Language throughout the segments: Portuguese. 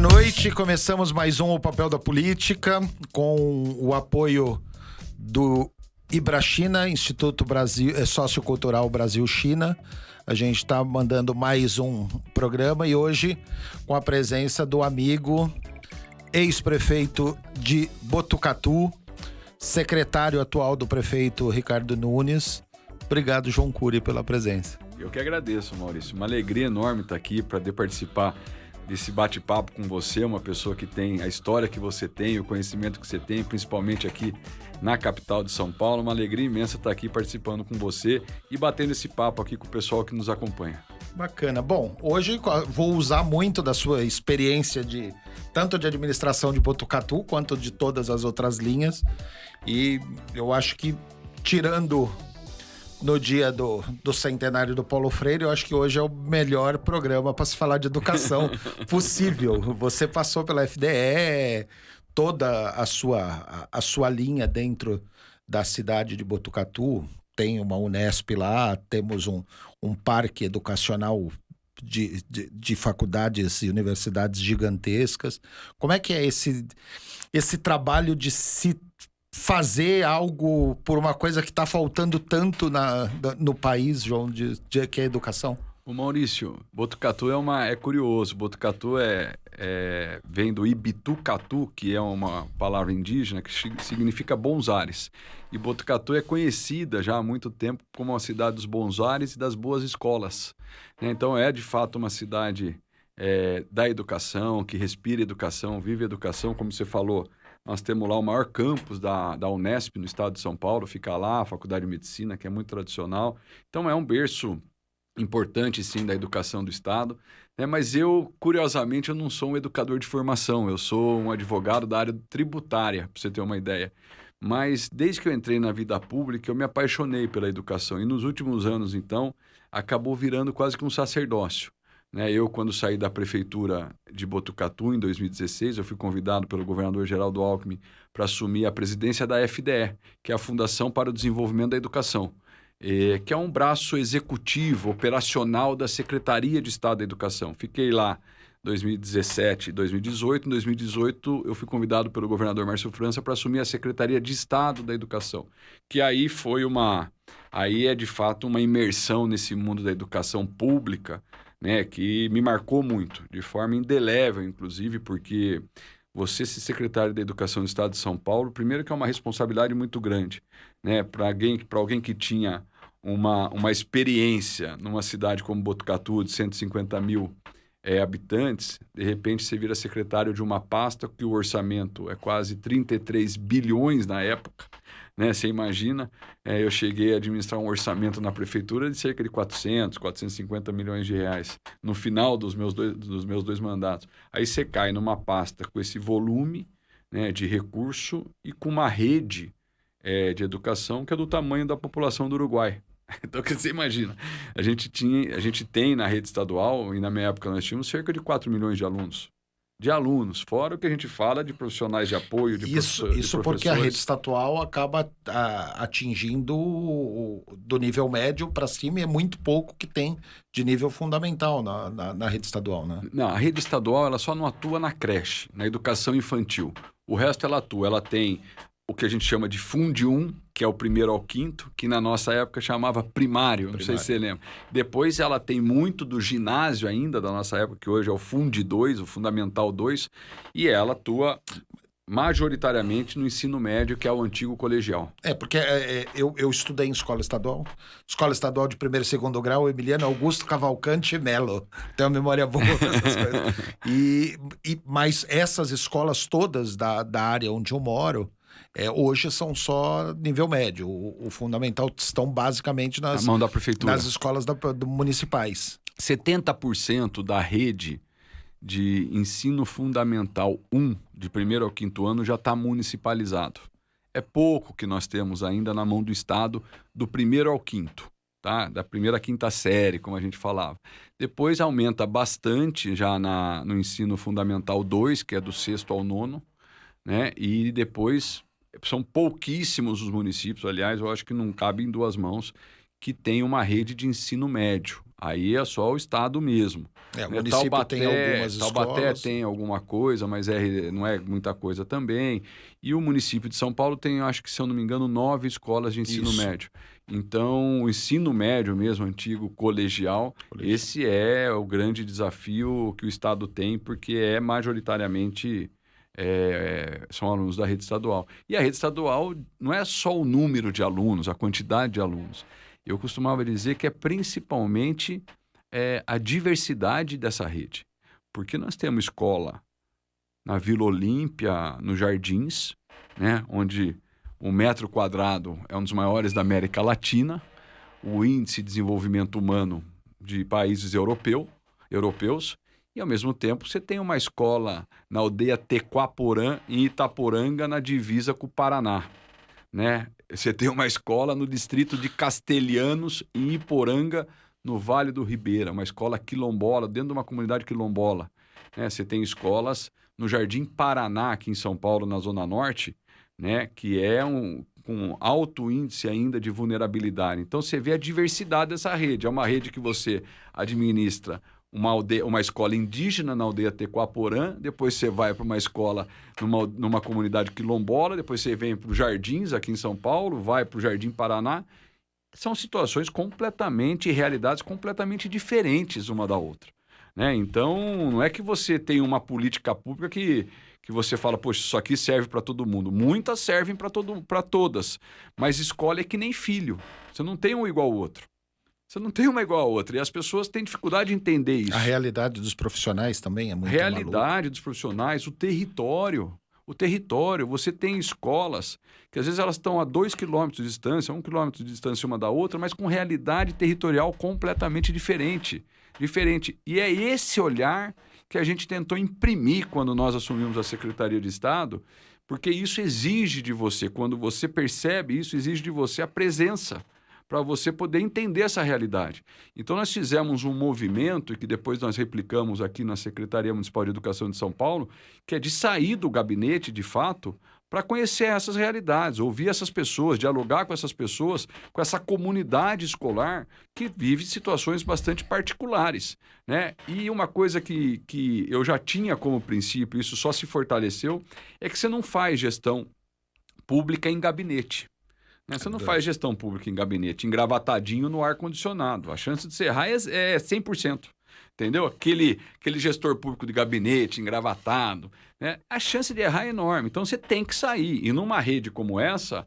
noite, começamos mais um O Papel da Política, com o apoio do Ibrachina, Instituto Sociocultural Brasil-China. A gente está mandando mais um programa e hoje com a presença do amigo, ex-prefeito de Botucatu, secretário atual do prefeito Ricardo Nunes. Obrigado, João Cury, pela presença. Eu que agradeço, Maurício. Uma alegria enorme estar aqui para poder participar desse bate-papo com você, uma pessoa que tem a história que você tem, o conhecimento que você tem, principalmente aqui na capital de São Paulo. Uma alegria imensa estar aqui participando com você e batendo esse papo aqui com o pessoal que nos acompanha. Bacana. Bom, hoje vou usar muito da sua experiência tanto de administração de Botucatu quanto de todas as outras linhas. E eu acho que, tirando no dia do centenário do Paulo Freire, eu acho que hoje é o melhor programa para se falar de educação possível. Você passou pela FDE, toda a sua linha dentro da cidade de Botucatu. Tem uma Unesp lá, temos um parque educacional de faculdades e universidades gigantescas. Como é que é esse trabalho de se fazer algo por uma coisa que está faltando tanto no país, João, que é a educação? O Maurício, Botucatu é curioso. Botucatu vem do Ibitucatu, que é uma palavra indígena que significa bons ares. E Botucatu é conhecida já há muito tempo como a cidade dos bons ares e das boas escolas. Então é de fato uma cidade da educação, que respira educação, vive educação, como você falou. Nós temos lá o maior campus da Unesp no estado de São Paulo, fica lá, a Faculdade de Medicina, que é muito tradicional. Então é um berço importante, sim, da educação do estado. Mas curiosamente, eu não sou um educador de formação, eu sou um advogado da área tributária, para você ter uma ideia. Mas desde que eu entrei na vida pública, eu me apaixonei pela educação. E nos últimos anos, então, acabou virando quase que um sacerdócio. Eu, quando saí da prefeitura de Botucatu, em 2016, eu fui convidado pelo governador Geraldo Alckmin para assumir a presidência da FDE, que é a Fundação para o Desenvolvimento da Educação, que é um braço executivo, operacional da Secretaria de Estado da Educação. Fiquei lá em 2017 e 2018. Em 2018, eu fui convidado pelo governador Márcio França para assumir a Secretaria de Estado da Educação, que aí é de fato uma imersão nesse mundo da educação pública, que me marcou muito, de forma indelével, inclusive, porque você ser secretário da Educação do Estado de São Paulo, primeiro que é uma responsabilidade muito grande, para alguém que tinha uma experiência numa cidade como Botucatu, de 150 mil habitantes, de repente você vira secretário de uma pasta que o orçamento é quase 33 bilhões na época. Você imagina, eu cheguei a administrar um orçamento na prefeitura de cerca de 450 milhões de reais no final dos meus dois mandatos. Aí você cai numa pasta com esse volume de recurso e com uma rede de educação que é do tamanho da população do Uruguai. Então, você imagina, a gente tem na rede estadual, e na minha época nós tínhamos cerca de 4 milhões de alunos, fora o que a gente fala de profissionais de apoio, de Isso porque a rede estadual acaba atingindo do nível médio para cima, e é muito pouco que tem de nível fundamental na rede estadual, né? Não, a rede estadual ela só não atua na creche, na educação infantil. O resto ela tem o que a gente chama de Fundi 1, que é o primeiro ao quinto, que na nossa época chamava primário, não sei se você lembra. Depois ela tem muito do ginásio ainda, da nossa época, que hoje é o Fundi 2, o Fundamental 2, e ela atua majoritariamente no ensino médio, que é o antigo colegial. Porque eu estudei em escola estadual de primeiro e segundo grau, Emiliano Augusto Cavalcante Melo. Tenho uma memória boa dessas coisas. Mas essas escolas todas da área onde eu moro, hoje são só nível médio. O fundamental estão basicamente na mão da prefeitura, nas escolas municipais. 70% da rede de ensino fundamental 1, de primeiro ao quinto ano, já está municipalizado. É pouco que nós temos ainda na mão do Estado, do primeiro ao quinto, tá? Da primeira à quinta série, como a gente falava. Depois aumenta bastante já no ensino fundamental 2, que é do sexto ao nono, e depois são pouquíssimos os municípios, aliás, eu acho que não cabe em duas mãos, que tem uma rede de ensino médio. Aí é só o Estado mesmo. O município tem algumas Taubaté escolas. tem alguma coisa, mas não é muita coisa também. E o município de São Paulo tem, acho que, se eu não me engano, 9 escolas de ensino médio. Então, o ensino médio mesmo, antigo colegial, esse é o grande desafio que o Estado tem, porque é majoritariamente... são alunos da rede estadual. E a rede estadual não é só o número de alunos, a quantidade de alunos. Eu costumava dizer que é principalmente a diversidade dessa rede. Porque nós temos escola na Vila Olímpia, nos Jardins, né, onde o metro quadrado é um dos maiores da América Latina, o índice de desenvolvimento humano de países europeus, e, ao mesmo tempo, você tem uma escola na aldeia Tequaporã, em Itaporanga, na divisa com o Paraná, né? Você tem uma escola no distrito de Castelhanos, em Iporanga, no Vale do Ribeira, uma escola quilombola, dentro de uma comunidade quilombola, né? Você tem escolas no Jardim Paraná, aqui em São Paulo, na Zona Norte, né? Que é com alto índice ainda de vulnerabilidade. Então, você vê a diversidade dessa rede. É uma rede que você administra uma escola indígena na aldeia Tequaporã, depois você vai para uma escola numa comunidade quilombola, depois você vem para os Jardins, aqui em São Paulo, vai para o Jardim Paraná. São situações realidades completamente diferentes uma da outra, né? Então, não é que você tem uma política pública que você fala, poxa, isso aqui serve para todo mundo. Muitas servem para todas, mas escola é que nem filho. Você não tem um igual ao outro. Você não tem uma igual a outra. E as pessoas têm dificuldade de entender isso. A realidade dos profissionais também é muito realidade dos profissionais, o território. Você tem escolas que às vezes elas estão a 2 quilômetros de distância, 1 quilômetro de distância uma da outra, mas com realidade territorial completamente diferente. E é esse olhar que a gente tentou imprimir quando nós assumimos a Secretaria de Estado, porque isso exige de você, quando você percebe isso, exige de você a presença, para você poder entender essa realidade. Então, nós fizemos um movimento, que depois nós replicamos aqui na Secretaria Municipal de Educação de São Paulo, que é de sair do gabinete, de fato, para conhecer essas realidades, ouvir essas pessoas, dialogar com essas pessoas, com essa comunidade escolar que vive situações bastante particulares, né? E uma coisa que eu já tinha como princípio, isso só se fortaleceu, é que você não faz gestão pública em gabinete. Você não faz gestão pública em gabinete, engravatadinho no ar-condicionado. A chance de você errar é 100%. Entendeu? Aquele gestor público de gabinete, engravatado, né? A chance de errar é enorme. Então, você tem que sair. E numa rede como essa,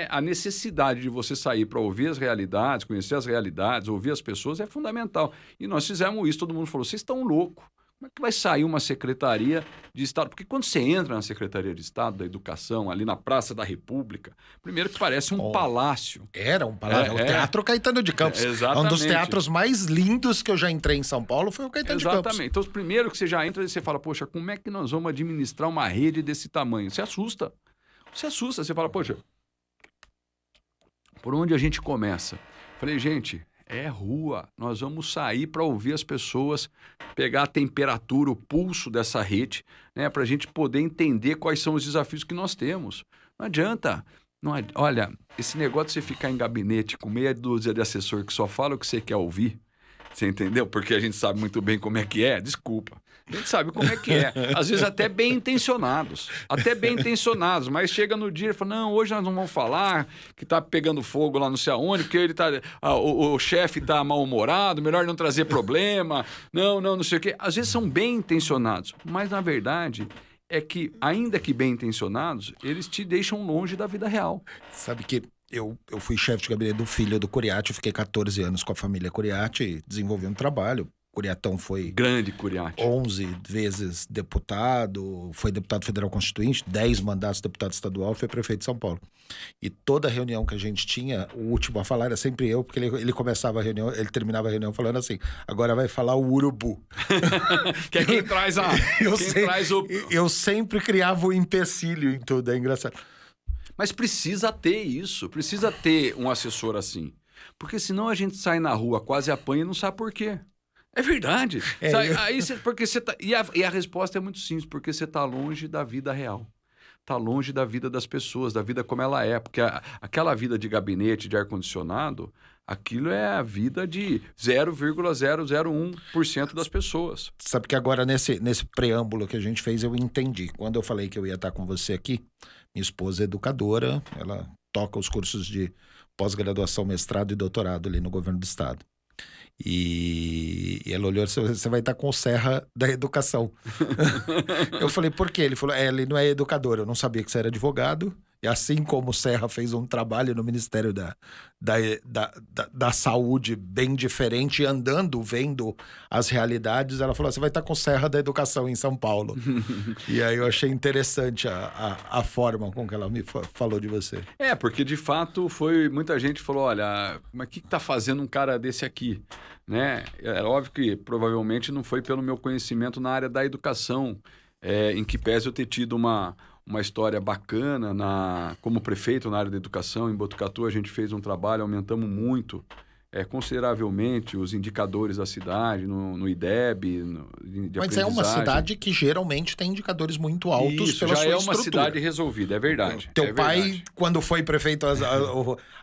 a necessidade de você sair para ouvir as realidades, conhecer as realidades, ouvir as pessoas é fundamental. E nós fizemos isso. Todo mundo falou, vocês estão loucos. Como é que vai sair uma Secretaria de Estado? Porque quando você entra na Secretaria de Estado da Educação, ali na Praça da República, primeiro que parece um palácio. Era um palácio. O Teatro Caetano de Campos. Exatamente. Um dos teatros mais lindos que eu já entrei em São Paulo foi o Caetano de Campos. Exatamente. Então, primeiro que você já entra e você fala, poxa, como é que nós vamos administrar uma rede desse tamanho? Você assusta. Você fala, poxa, por onde a gente começa? Falei, gente... É rua, nós vamos sair para ouvir as pessoas, pegar a temperatura, o pulso dessa rede, né, para a gente poder entender quais são os desafios que nós temos. Não adianta, olha, esse negócio de você ficar em gabinete com meia dúzia de assessor que só fala o que você quer ouvir, você entendeu? Porque a gente sabe muito bem como é que é, desculpa. A gente sabe como é que é. Às vezes até bem intencionados, mas chega no dia e fala, não, hoje nós não vamos falar que tá pegando fogo lá não sei aonde, porque ele tá, o chefe tá mal-humorado, melhor não trazer problema, não sei o quê. Às vezes são bem intencionados, mas na verdade é que, ainda que bem intencionados, eles te deixam longe da vida real. Sabe que eu fui chefe de gabinete do filho do Curiati, eu fiquei 14 anos com a família Curiati e desenvolvi um trabalho. Curiatão foi... Grande Curiati. 11 vezes deputado, foi deputado federal constituinte, 10 mandatos de deputado estadual, foi prefeito de São Paulo. E toda reunião que a gente tinha, o último a falar era sempre eu, porque ele começava a reunião, ele terminava a reunião falando assim, agora vai falar o urubu. Que é quem traz Eu sempre criava o empecilho em tudo, é engraçado. Mas precisa ter isso, precisa ter um assessor assim. Porque senão a gente sai na rua, quase apanha e não sabe por quê. É verdade. E a resposta é muito simples, porque você está longe da vida real. Está longe da vida das pessoas, da vida como ela é. Porque aquela vida de gabinete, de ar-condicionado, Aquilo é a vida de 0,001% das pessoas. Sabe que agora, nesse preâmbulo que a gente fez, eu entendi. Quando eu falei que eu ia estar com você aqui, minha esposa é educadora, ela toca os cursos de pós-graduação, mestrado e doutorado ali no governo do estado. E ela olhou e disse, você vai estar com o Serra da Educação. Eu falei, por quê? Ele falou, ele não é educador, eu não sabia que você era advogado. E assim como o Serra fez um trabalho no Ministério da Saúde bem diferente, andando, vendo as realidades, ela falou, você vai estar com o Serra da Educação em São Paulo. E aí eu achei interessante a forma com que ela me falou de você. Porque de fato muita gente falou, olha, mas o que está fazendo um cara desse aqui? Né? É óbvio que provavelmente não foi pelo meu conhecimento na área da educação, em que pese eu ter tido uma história bacana como prefeito na área da educação. Em Botucatu a gente fez um trabalho, aumentamos muito, consideravelmente os indicadores da cidade, no IDEB, de Mas é uma cidade que geralmente tem indicadores muito altos pela sua estrutura. Já é uma cidade resolvida, é verdade. Teu pai, quando foi prefeito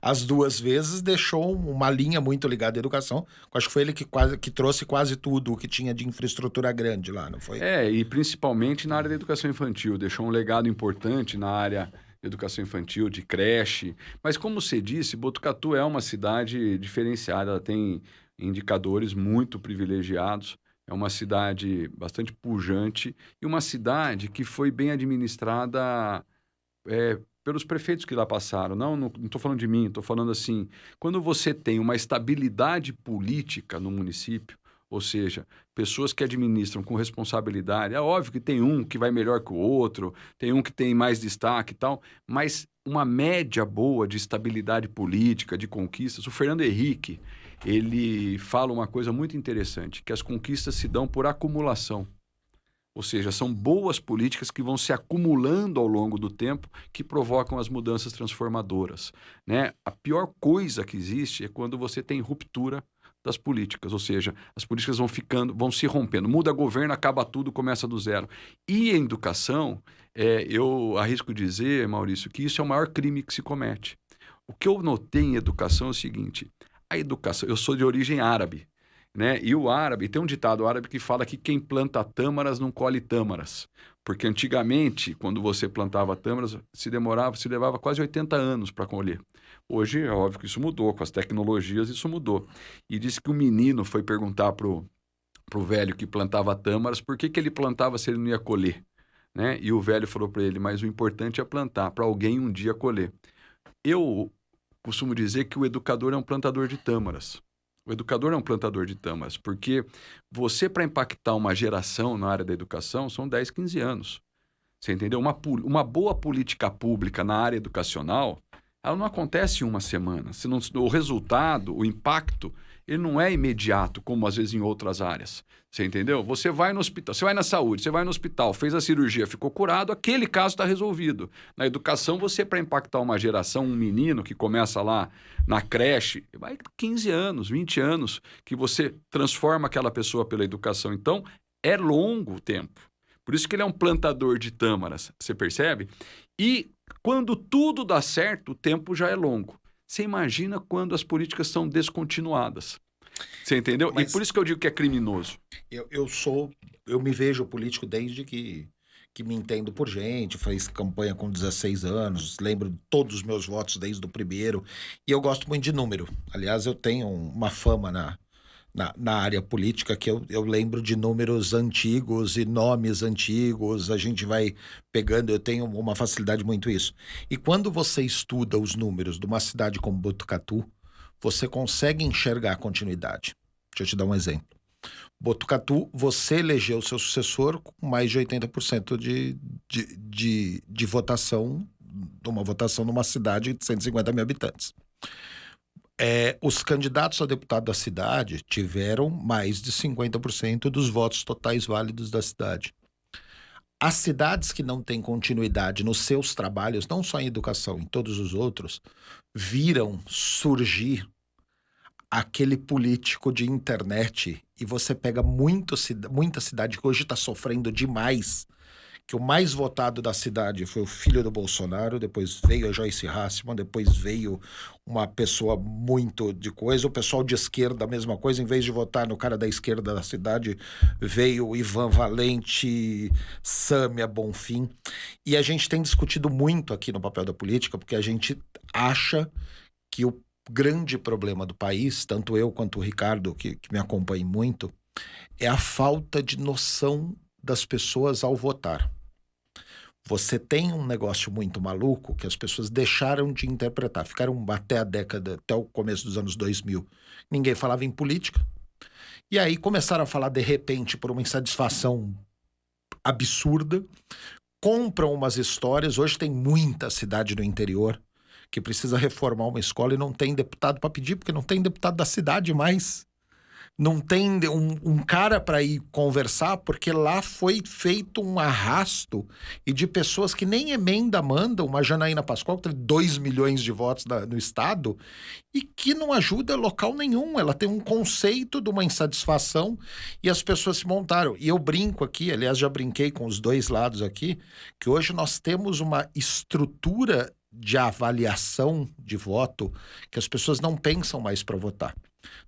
as 2 vezes, deixou uma linha muito ligada à educação. Acho que foi ele que trouxe quase tudo o que tinha de infraestrutura grande lá, não foi? E principalmente na área da educação infantil. Deixou um legado importante na área educação infantil, de creche. Mas como você disse, Botucatu é uma cidade diferenciada, ela tem indicadores muito privilegiados, é uma cidade bastante pujante e uma cidade que foi bem administrada pelos prefeitos que lá passaram. Não estou falando de mim, estou falando assim, quando você tem uma estabilidade política no município, ou seja, pessoas que administram com responsabilidade. É óbvio que tem um que vai melhor que o outro, tem um que tem mais destaque e tal, mas uma média boa de estabilidade política, de conquistas. O Fernando Henrique, ele fala uma coisa muito interessante, que as conquistas se dão por acumulação. Ou seja, são boas políticas que vão se acumulando ao longo do tempo que provocam as mudanças transformadoras, né? A pior coisa que existe é quando você tem ruptura das políticas, ou seja, as políticas vão se rompendo. Muda governo, acaba tudo, começa do zero. E a educação, eu arrisco dizer, Maurício, que isso é o maior crime que se comete. O que eu notei em educação é o seguinte, a educação, eu sou de origem árabe, né? E o árabe, tem um ditado árabe que fala que quem planta tâmaras não colhe tâmaras. Porque antigamente, quando você plantava tâmaras, se levava quase 80 anos para colher. Hoje, é óbvio que isso mudou, com as tecnologias isso mudou. E disse que o menino foi perguntar pro velho que plantava tâmaras por que ele plantava se ele não ia colher, né? E o velho falou para ele, mas o importante é plantar, para alguém um dia colher. Eu costumo dizer que o educador é um plantador de tâmaras. O educador é um plantador de tâmaras, porque você, para impactar uma geração na área da educação, são 10, 15 anos. Você entendeu? Uma boa política pública na área educacional, ela não acontece em uma semana. O resultado, o impacto, ele não é imediato, como às vezes em outras áreas. Você entendeu? Você vai no hospital, você vai na saúde, você vai no hospital, fez a cirurgia, ficou curado, aquele caso está resolvido. Na educação, você, para impactar uma geração, um menino que começa lá na creche, vai 15 anos, 20 anos, que você transforma aquela pessoa pela educação. Então, é longo o tempo. Por isso que ele é um plantador de tâmaras, você percebe? E quando tudo dá certo, o tempo já é longo. Você imagina quando as políticas são descontinuadas. Você entendeu? Mas e por isso que eu digo que é criminoso. Eu me vejo político desde que me entendo por gente, fiz campanha com 16 anos, lembro de todos os meus votos desde o primeiro, e eu gosto muito de número. Aliás, eu tenho uma fama na área política que eu lembro de números antigos e nomes antigos, a gente vai pegando, eu tenho uma facilidade muito isso. E quando você estuda os números de uma cidade como Botucatu, você consegue enxergar a continuidade. Deixa eu te dar um exemplo. Botucatu, você elegeu seu sucessor com mais de 80% de votação, de uma votação numa cidade de 150 mil habitantes. Os candidatos a deputado da cidade tiveram mais de 50% dos votos totais válidos da cidade. As cidades que não têm continuidade nos seus trabalhos, não só em educação, em todos os outros, viram surgir aquele político de internet, e você pega muita cidade que hoje está sofrendo demais, que o mais votado da cidade foi o filho do Bolsonaro, depois veio a Joyce Hasselmann, depois veio uma pessoa muito de coisa, o pessoal de esquerda a mesma coisa, em vez de votar no cara da esquerda da cidade, veio o Ivan Valente, Sâmia Bonfim, e a gente tem discutido muito aqui no Papel da Política, porque a gente acha que o grande problema do país, tanto eu quanto o Ricardo, que me acompanha muito, é a falta de noção das pessoas ao votar. Você tem um negócio muito maluco que as pessoas deixaram de interpretar. Ficaram até a década, até o começo dos anos 2000. Ninguém falava em política. E aí começaram a falar de repente por uma insatisfação absurda. Compram umas histórias. Hoje tem muita cidade no interior que precisa reformar uma escola e não tem deputado para pedir, porque não tem deputado da cidade mais. Não tem um cara para ir conversar, porque lá foi feito um arrasto e de pessoas que nem emenda mandam, uma Janaína Pascoal, que tem 2 milhões de votos no estado, e que não ajuda local nenhum. Ela tem um conceito de uma insatisfação e as pessoas se montaram. E eu brinco aqui, aliás, já brinquei com os dois lados aqui, que hoje nós temos uma estrutura de avaliação de voto que as pessoas não pensam mais para votar.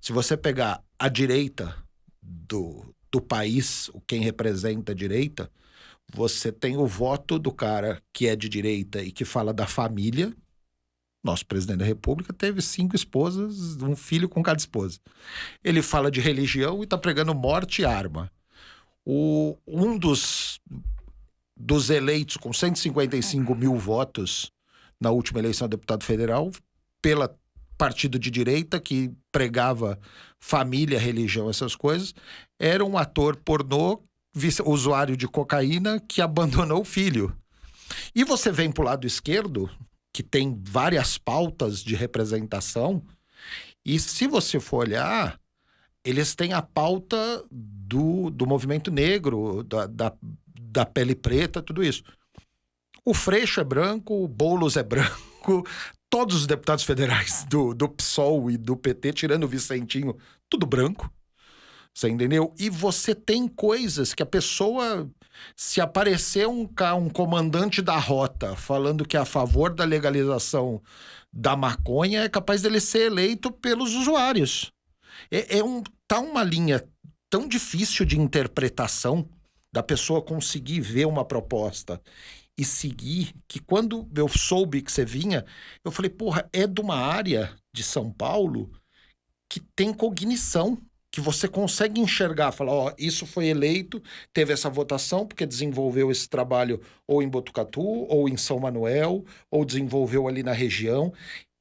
Se você pegar a direita do país, quem representa a direita, você tem o voto do cara que é de direita e que fala da família. Nosso presidente da República teve 5 esposas, um filho com cada esposa. Ele fala de religião e tá pregando morte e arma. Um dos eleitos com 155 mil votos na última eleição a deputado federal, pela partido de direita que pregava família, religião, essas coisas, era um ator pornô, usuário de cocaína, que abandonou o filho. E você vem para o lado esquerdo, que tem várias pautas de representação, e se você for olhar, eles têm a pauta do movimento negro, da pele preta, tudo isso. O Freixo é branco, o Boulos é branco, todos os deputados federais do PSOL e do PT, tirando o Vicentinho, tudo branco. Você entendeu? E você tem coisas que a pessoa, se aparecer um comandante da rota falando que é a favor da legalização da maconha, é capaz dele ser eleito pelos usuários. Tá uma linha tão difícil de interpretação da pessoa conseguir ver uma proposta e seguir, que quando eu soube que você vinha, eu falei, porra, é de uma área de São Paulo que tem cognição, que você consegue enxergar, falar, ó, isso foi eleito, teve essa votação porque desenvolveu esse trabalho ou em Botucatu, ou em São Manuel, ou desenvolveu ali na região,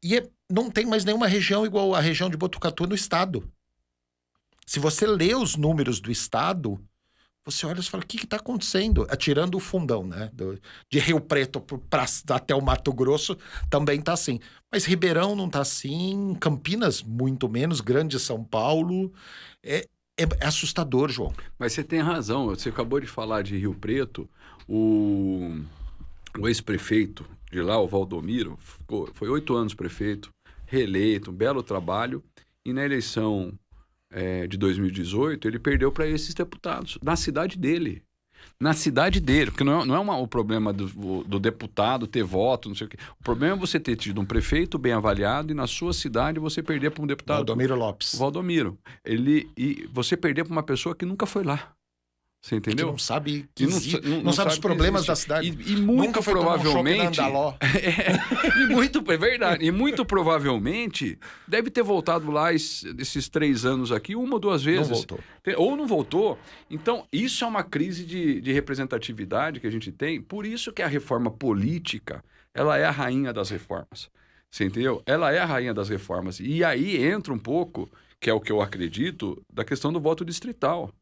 e não tem mais nenhuma região igual a região de Botucatu no estado. Se você lê os números do estado, você olha e fala, o que está acontecendo? Tirando o fundão, né? De Rio Preto até o Mato Grosso, também está assim. Mas Ribeirão não está assim, Campinas muito menos, Grande São Paulo. É assustador, João. Mas você tem razão. Você acabou de falar de Rio Preto. O ex-prefeito de lá, o Valdomiro, foi 8 anos prefeito, reeleito, um belo trabalho. E na eleição de 2018, ele perdeu para esses deputados, na cidade dele. Na cidade dele, porque não é o problema do deputado ter voto, não sei o quê. O problema é você ter tido um prefeito bem avaliado e na sua cidade você perder para um deputado... Valdomiro Lopes. Valdomiro. E você perder para uma pessoa que nunca foi lá. Você entendeu? Que não sabe não sabe os problemas da cidade. E muito nunca provavelmente... É verdade. E muito provavelmente deve ter voltado lá esses 3 anos aqui, 1 ou 2 vezes. Não voltou. Ou não voltou. Então, isso é uma crise de representatividade que a gente tem. Por isso que a reforma política, ela é a rainha das reformas. Você entendeu? Ela é a rainha das reformas. E aí entra um pouco, que é o que eu acredito, da questão do voto distrital.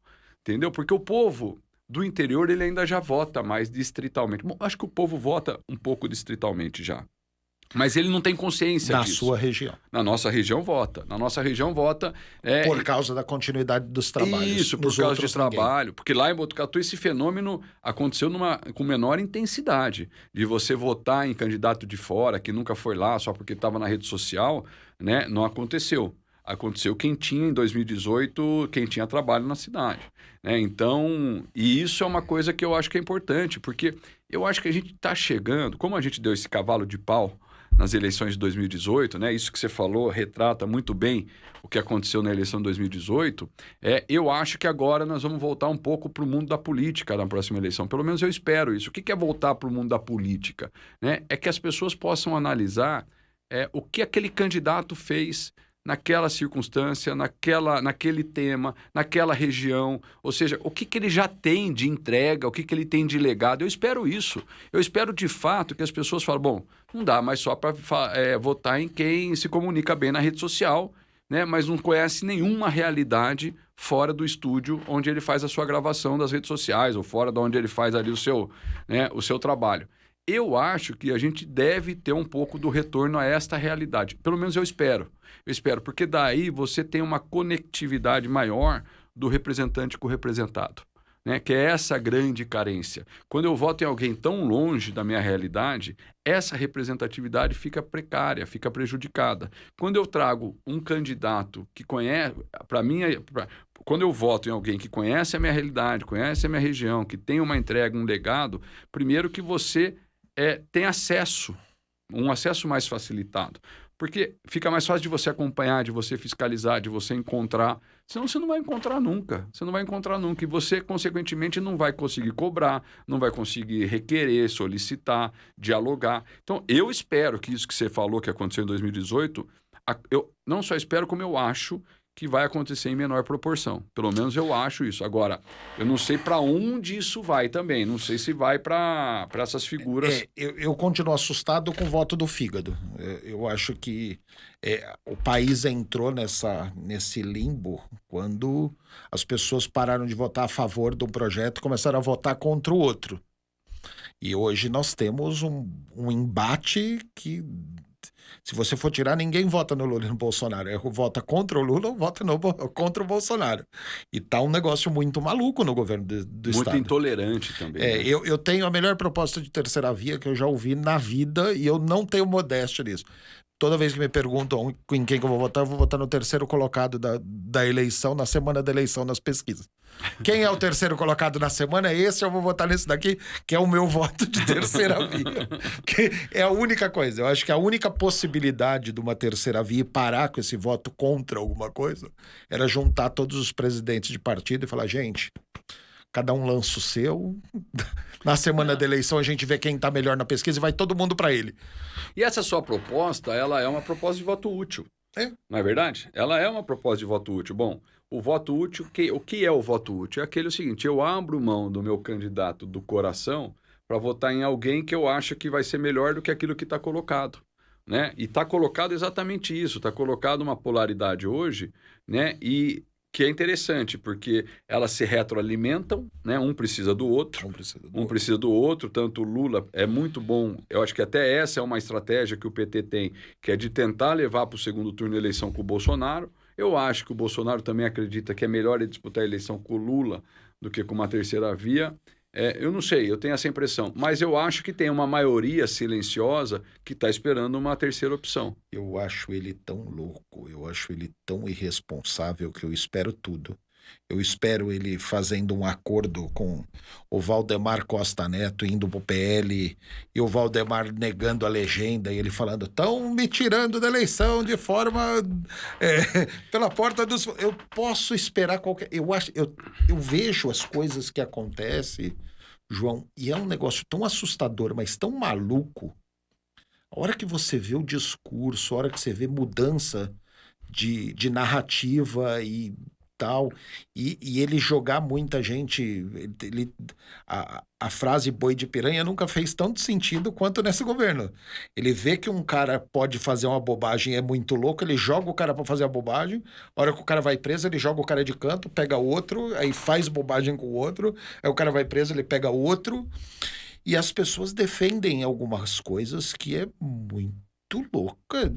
Entendeu? Porque o povo do interior, ele ainda já vota mais distritalmente. Bom, acho que o povo vota um pouco distritalmente já. Mas ele não tem consciência disso. Na sua região. Na nossa região vota. Na nossa região vota... Por causa da continuidade dos trabalhos. Isso, por causa de trabalho. Porque lá em Botucatu esse fenômeno aconteceu com menor intensidade. De você votar em candidato de fora, que nunca foi lá só porque estava na rede social, né? Não aconteceu. Aconteceu quem tinha em 2018, quem tinha trabalho na cidade, né? Então, e isso é uma coisa que eu acho que é importante, porque eu acho que a gente está chegando, como a gente deu esse cavalo de pau nas eleições de 2018, né? Isso que você falou retrata muito bem o que aconteceu na eleição de 2018. Eu acho que agora nós vamos voltar um pouco para o mundo da política na próxima eleição. Pelo menos eu espero isso. O que é voltar para o mundo da política? Né? É que as pessoas possam analisar o que aquele candidato fez naquela circunstância, naquele tema, naquela região, ou seja, o que ele já tem de entrega, o que ele tem de legado. Eu espero isso. Eu espero, de fato, que as pessoas falem, bom, não dá mais só para votar em quem se comunica bem na rede social, né, mas não conhece nenhuma realidade fora do estúdio onde ele faz a sua gravação das redes sociais, ou fora de onde ele faz ali o seu trabalho. Eu acho que a gente deve ter um pouco do retorno a esta realidade. Pelo menos eu espero. Eu espero, porque daí você tem uma conectividade maior do representante com o representado, né? Que é essa grande carência. Quando eu voto em alguém tão longe da minha realidade, essa representatividade fica precária, fica prejudicada. Quando eu trago um candidato que conhece, quando eu voto em alguém que conhece a minha realidade, conhece a minha região, que tem uma entrega, um legado, primeiro que você tem acesso, um acesso mais facilitado. Porque fica mais fácil de você acompanhar, de você fiscalizar, de você encontrar. Senão você não vai encontrar nunca. Você não vai encontrar nunca. E você, consequentemente, não vai conseguir cobrar, não vai conseguir requerer, solicitar, dialogar. Então, eu espero que isso que você falou que aconteceu em 2018, eu não só espero, como eu acho que vai acontecer em menor proporção. Pelo menos eu acho isso. Agora, eu não sei para onde isso vai também. Não sei se vai para essas figuras. Eu continuo assustado com o voto do fígado. Eu acho que o país entrou nesse limbo quando as pessoas pararam de votar a favor de um projeto e começaram a votar contra o outro. E hoje nós temos um embate que... Se você for tirar, ninguém vota no Lula e no Bolsonaro. Vota contra o Lula ou vota contra o Bolsonaro. E tá um negócio muito maluco no governo do Estado. Muito intolerante também. Né? Eu tenho a melhor proposta de terceira via que eu já ouvi na vida e eu não tenho modéstia nisso. Toda vez que me perguntam em quem que eu vou votar no terceiro colocado da eleição, na semana da eleição, nas pesquisas. Quem é o terceiro colocado na semana? Eu vou votar nesse daqui, que é o meu voto de terceira via. Que é a única coisa. Eu acho que a única possibilidade de uma terceira via e parar com esse voto contra alguma coisa era juntar todos os presidentes de partido e falar, gente, cada um lança o seu. Na semana da eleição a gente vê quem está melhor na pesquisa e vai todo mundo para ele. E essa sua proposta, ela é uma proposta de voto útil. Não é verdade? Ela é uma proposta de voto útil. Bom, o voto útil, o que é o voto útil? É aquele seguinte, eu abro mão do meu candidato do coração para votar em alguém que eu acho que vai ser melhor do que aquilo que está colocado. Né? E está colocado exatamente isso, está colocado uma polaridade hoje, né? E que é interessante, porque elas se retroalimentam, né? Um precisa do outro. Um precisa do outro. Tanto o Lula é muito bom. Eu acho que até essa é uma estratégia que o PT tem, que é de tentar levar para o segundo turno a eleição com o Bolsonaro. Eu acho que o Bolsonaro também acredita que é melhor ele disputar a eleição com o Lula do que com uma terceira via. Eu não sei, eu tenho essa impressão. Mas eu acho que tem uma maioria silenciosa que está esperando uma terceira opção. Eu acho ele tão louco, eu acho ele tão irresponsável que eu espero tudo. Eu espero ele fazendo um acordo com o Valdemar Costa Neto indo pro PL e o Valdemar negando a legenda e ele falando, estão me tirando da eleição de forma pela porta dos... Eu posso esperar qualquer... Eu vejo as coisas que acontecem, João, e é um negócio tão assustador, mas tão maluco. A hora que você vê o discurso, a hora que você vê mudança de narrativa e tal, e ele jogar muita gente, a frase boi de piranha nunca fez tanto sentido quanto nesse governo. Ele vê que um cara pode fazer uma bobagem, é muito louco, ele joga o cara para fazer a bobagem, a hora que o cara vai preso, ele joga o cara de canto, pega outro, aí faz bobagem com o outro, aí o cara vai preso, ele pega outro, e as pessoas defendem algumas coisas que é muito louca.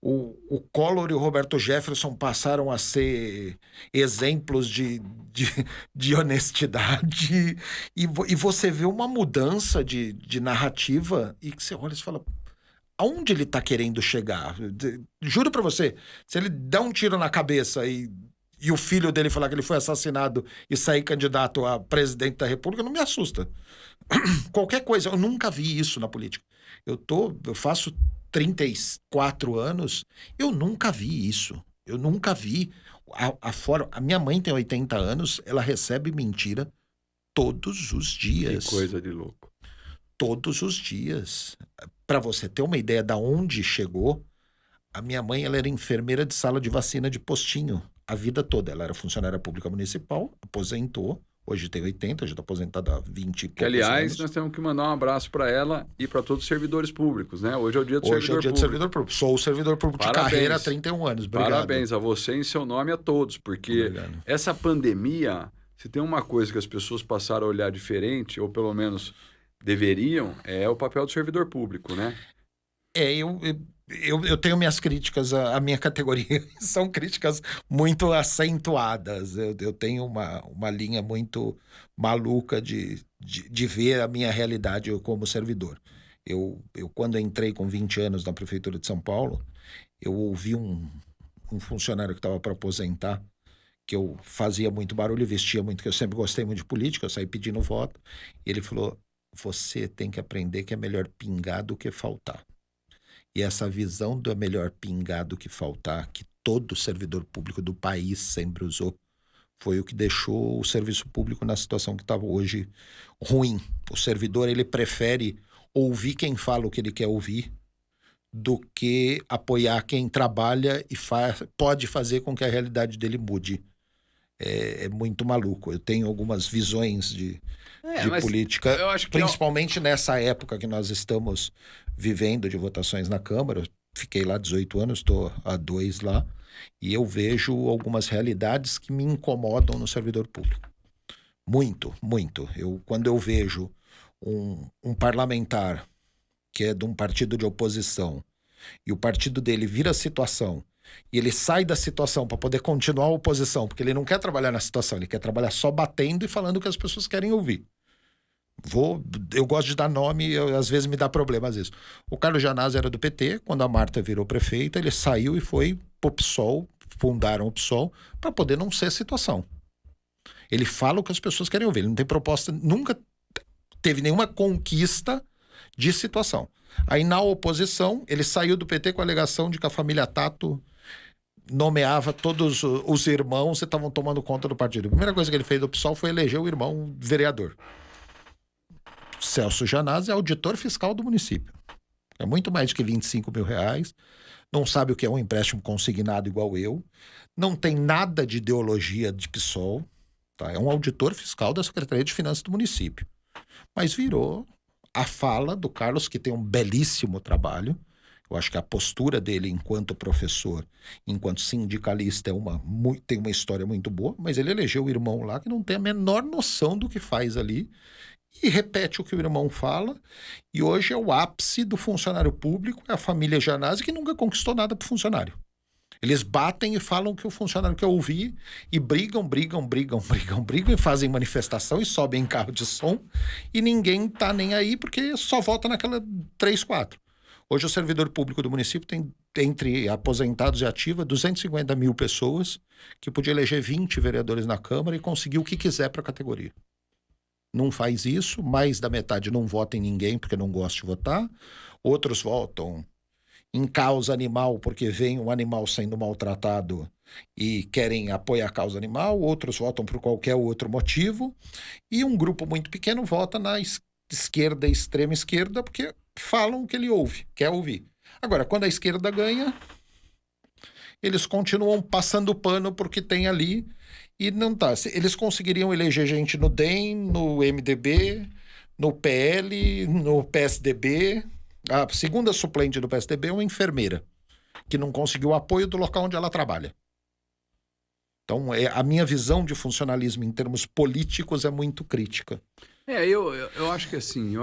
O Collor e o Roberto Jefferson passaram a ser exemplos de honestidade e você vê uma mudança de narrativa e que você olha e fala, aonde ele está querendo chegar? Juro para você, se ele dá um tiro na cabeça e o filho dele falar que ele foi assassinado e sair candidato a presidente da República, não me assusta. Qualquer coisa, eu nunca vi isso na política. Eu faço 34 anos, eu nunca vi isso. Eu nunca vi. A minha mãe tem 80 anos, ela recebe mentira todos os dias. Que coisa de louco. Todos os dias. Para você ter uma ideia de onde chegou, a minha mãe ela era enfermeira de sala de vacina de postinho a vida toda. Ela era funcionária pública municipal, aposentou. Hoje tem 80, já está aposentada há 20 e poucos aliás, anos. nós temos que mandar um abraço para ela e para todos os servidores públicos, né? Hoje é o dia do servidor público. Hoje é o dia do servidor público. Sou o servidor público de carreira há 31 anos. Obrigado. Parabéns a você em seu nome e a todos, porque essa pandemia, se tem uma coisa que as pessoas passaram a olhar diferente, ou pelo menos deveriam, é o papel do servidor público, né? Eu tenho minhas críticas à minha categoria, são críticas muito acentuadas. Eu tenho uma linha muito maluca de ver a minha realidade como servidor. Eu quando entrei com 20 anos na Prefeitura de São Paulo, eu ouvi um funcionário que estava para aposentar, que eu fazia muito barulho, vestia muito, que eu sempre gostei muito de política, eu saí pedindo voto, e ele falou, você tem que aprender que é melhor pingar do que faltar. E essa visão do é melhor pingar do que faltar, que todo servidor público do país sempre usou, foi o que deixou o serviço público na situação que estava hoje ruim. O servidor, ele prefere ouvir quem fala o que ele quer ouvir do que apoiar quem trabalha e pode fazer com que a realidade dele mude. É muito maluco. Eu tenho algumas visões de política, eu acho que principalmente nessa época que nós estamos vivendo de votações na Câmara. Eu fiquei lá 18 anos, estou há 2 lá, e eu vejo algumas realidades que me incomodam no servidor público. Muito, muito. Quando eu vejo um parlamentar que é de um partido de oposição e o partido dele vira a situação e ele sai da situação para poder continuar a oposição, porque ele não quer trabalhar na situação, ele quer trabalhar só batendo e falando o que as pessoas querem ouvir. Eu gosto de dar nome, às vezes me dá problema, às vezes. O Carlos Gianazzi era do PT, quando a Marta virou prefeita, ele saiu e foi pro PSOL, fundaram o PSOL, para poder não ser situação. Ele fala o que as pessoas querem ouvir, ele não tem proposta, nunca teve nenhuma conquista de situação. Aí na oposição, ele saiu do PT com a alegação de que a família Tato nomeava todos os irmãos e estavam tomando conta do partido. A primeira coisa que ele fez do PSOL foi eleger o irmão vereador. Celso Gianazzi é auditor fiscal do município. É muito mais do que 25 mil reais. Não sabe o que é um empréstimo consignado igual eu. Não tem nada de ideologia de PSOL. Tá? É um auditor fiscal da Secretaria de Finanças do município. Mas virou a fala do Carlos, que tem um belíssimo trabalho. Eu acho que a postura dele enquanto professor, enquanto sindicalista, tem uma história muito boa, mas ele elegeu o irmão lá que não tem a menor noção do que faz ali e repete o que o irmão fala, e hoje é o ápice do funcionário público, é a família Gianazzi, que nunca conquistou nada para o funcionário. Eles batem e falam o que o funcionário quer ouvir, e brigam, e fazem manifestação, e sobem em carro de som, e ninguém tá nem aí, porque só vota naquela 3, 4. Hoje o servidor público do município tem, entre aposentados e ativa, 250 mil pessoas, que podia eleger 20 vereadores na Câmara e conseguir o que quiser para a categoria. Não faz isso, mais da metade não vota em ninguém porque não gosta de votar, outros votam em causa animal porque vem um animal sendo maltratado e querem apoiar a causa animal, outros votam por qualquer outro motivo, e um grupo muito pequeno vota na esquerda e extrema esquerda porque falam o que ele quer ouvir. Agora, quando a esquerda ganha, eles continuam passando pano porque tem ali. E não tá. Eles conseguiriam eleger gente no DEM, no MDB, no PL, no PSDB. A segunda suplente do PSDB é uma enfermeira, que não conseguiu o apoio do local onde ela trabalha. Então, a minha visão de funcionalismo em termos políticos é muito crítica. Eu acho que assim,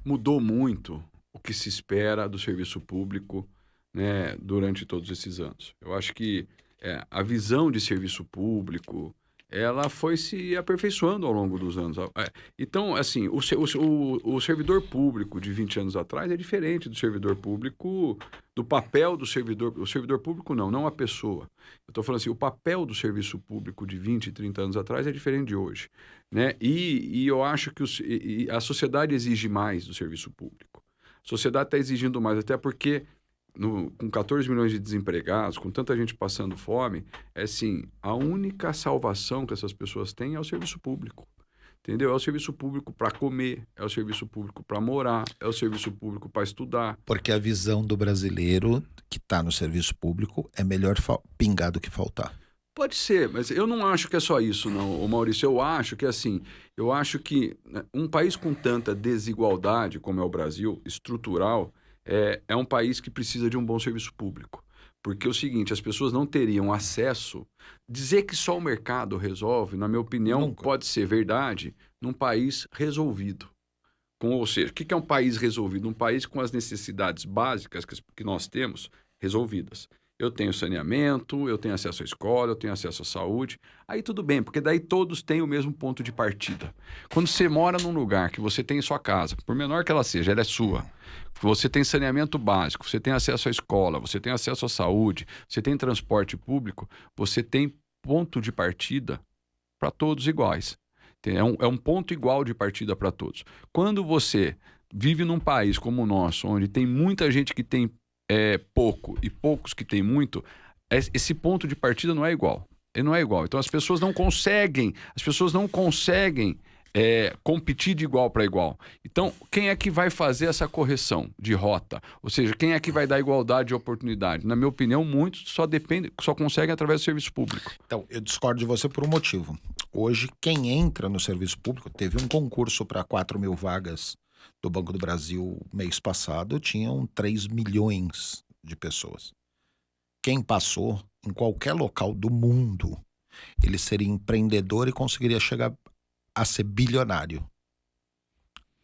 mudou muito o que se espera do serviço público, né, durante todos esses anos. Eu acho que a visão de serviço público ela foi se aperfeiçoando ao longo dos anos. Então, assim, o servidor público de 20 anos atrás é diferente do servidor público, do papel do servidor. O servidor público não a pessoa. Eu estou falando assim, o papel do serviço público de 20, 30 anos atrás é diferente de hoje, né? E eu acho que a sociedade exige mais do serviço público. A sociedade está exigindo mais, até porque com 14 milhões de desempregados, com tanta gente passando fome, é assim, a única salvação que essas pessoas têm é o serviço público. Entendeu? É o serviço público para comer, é o serviço público para morar, é o serviço público para estudar. Porque a visão do brasileiro que está no serviço público é melhor pingar do que faltar. Pode ser, mas eu não acho que é só isso, não, Maurício. Eu acho que, assim, né, um país com tanta desigualdade como é o Brasil, estrutural, é um país que precisa de um bom serviço público. Porque é o seguinte, as pessoas não teriam acesso. Dizer que só o mercado resolve, na minha opinião, Nunca. Pode ser verdade num país resolvido. Ou seja, o que é um país resolvido? Um país com as necessidades básicas que nós temos resolvidas. Eu tenho saneamento, eu tenho acesso à escola, eu tenho acesso à saúde. Aí tudo bem, porque daí todos têm o mesmo ponto de partida. Quando você mora num lugar que você tem sua casa, por menor que ela seja, ela é sua. Você tem saneamento básico, você tem acesso à escola, você tem acesso à saúde, você tem transporte público, você tem ponto de partida para todos iguais. É um ponto igual de partida para todos. Quando você vive num país como o nosso, onde tem muita gente que tem pouco e poucos que têm muito, esse ponto de partida não é igual. Ele não é igual. Então as pessoas não conseguem competir de igual para igual. Então, quem é que vai fazer essa correção de rota? Ou seja, quem é que vai dar igualdade de oportunidade? Na minha opinião, muitos só conseguem através do serviço público. Então, eu discordo de você por um motivo. Hoje, quem entra no serviço público, teve um concurso para 4.000 vagas do Banco do Brasil mês passado, tinham 3 milhões de pessoas. Quem passou, em qualquer local do mundo, ele seria empreendedor e conseguiria chegar a ser bilionário.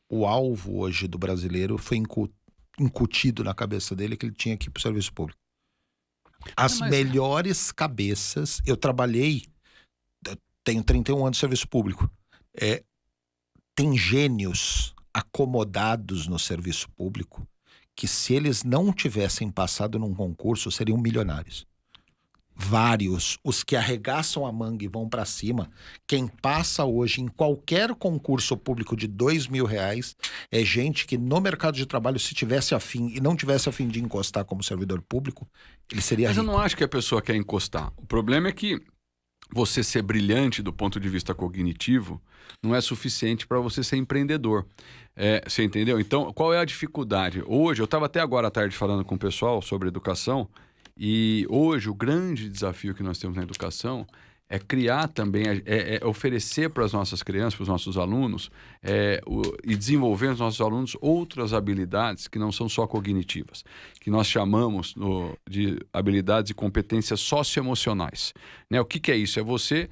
O alvo hoje do brasileiro foi incutido na cabeça dele que ele tinha que ir para o serviço público. As melhores cabeças... Eu tenho 31 anos de serviço público. Tem gênios acomodados no serviço público que, se eles não tivessem passado num concurso, seriam milionários. Vários, os que arregaçam a manga e vão para cima. Quem passa hoje em qualquer concurso público de R$2.000 é gente que no mercado de trabalho, se tivesse afim e não tivesse afim de encostar como servidor público, ele seria rico. Mas eu não acho que a pessoa quer encostar. O problema é que você ser brilhante do ponto de vista cognitivo não é suficiente para você ser empreendedor. Você entendeu? Então, qual é a dificuldade? Hoje, eu estava até agora à tarde falando com o pessoal sobre educação, e hoje o grande desafio que nós temos na educação é criar também, oferecer para as nossas crianças, para os nossos alunos, e desenvolver nos nossos alunos outras habilidades que não são só cognitivas, que nós chamamos de habilidades e competências socioemocionais. Né? O que é isso? É você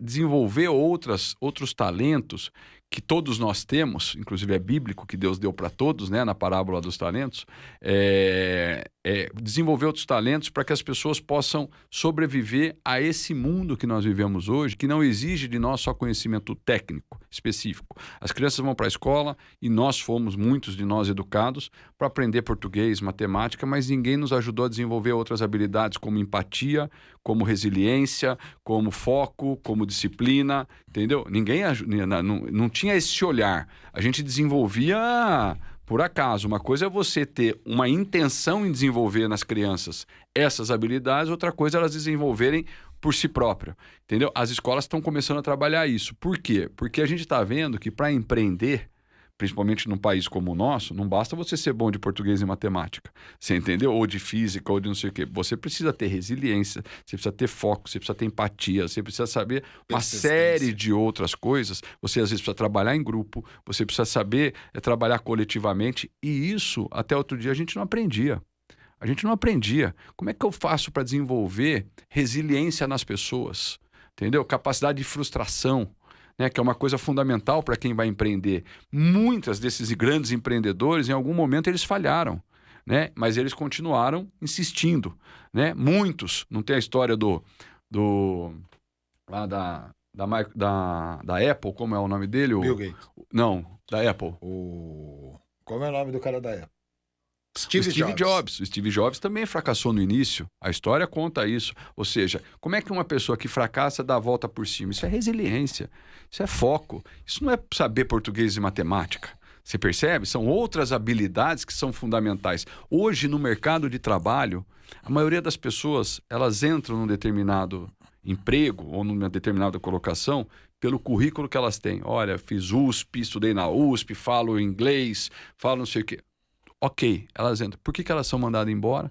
desenvolver outros talentos que todos nós temos, inclusive é bíblico, que Deus deu para todos, né, na parábola dos talentos, desenvolver outros talentos para que as pessoas possam sobreviver a esse mundo que nós vivemos hoje, que não exige de nós só conhecimento técnico específico. As crianças vão para a escola e muitos de nós educados, para aprender português, matemática, mas ninguém nos ajudou a desenvolver outras habilidades como empatia, como resiliência, como foco, como disciplina, entendeu? Ninguém não tinha esse olhar. A gente desenvolvia por acaso. Uma coisa é você ter uma intenção em desenvolver nas crianças essas habilidades, outra coisa é elas desenvolverem por si próprio, entendeu? As escolas estão começando a trabalhar isso. Por quê? Porque a gente está vendo que para empreender, principalmente num país como o nosso, não basta você ser bom de português e matemática, você entendeu? Ou de física, ou de não sei o quê. Você precisa ter resiliência, você precisa ter foco, você precisa ter empatia, você precisa saber uma série de outras coisas. Você às vezes precisa trabalhar em grupo, você precisa saber trabalhar coletivamente, e isso, até outro dia, a gente não aprendia. A gente não aprendia. Como é que eu faço para desenvolver resiliência nas pessoas? Entendeu? Capacidade de frustração, né, que é uma coisa fundamental para quem vai empreender. Muitos desses grandes empreendedores, em algum momento, eles falharam, né? Mas eles continuaram insistindo, né? Muitos, não tem a história do lá da Apple, como é o nome dele? Bill Gates. Não, da Apple. Como é o nome do cara da Apple? O Steve Jobs. O Steve Jobs também fracassou no início. A história conta isso. Ou seja, como é que uma pessoa que fracassa dá a volta por cima? Isso é resiliência, isso é foco. Isso não é saber português e matemática. Você percebe? São outras habilidades que são fundamentais. Hoje, no mercado de trabalho, a maioria das pessoas, elas entram num determinado emprego ou numa determinada colocação pelo currículo que elas têm. Olha, fiz USP, estudei na USP, falo inglês, falo não sei o quê. Ok, elas entram. Por que elas são mandadas embora?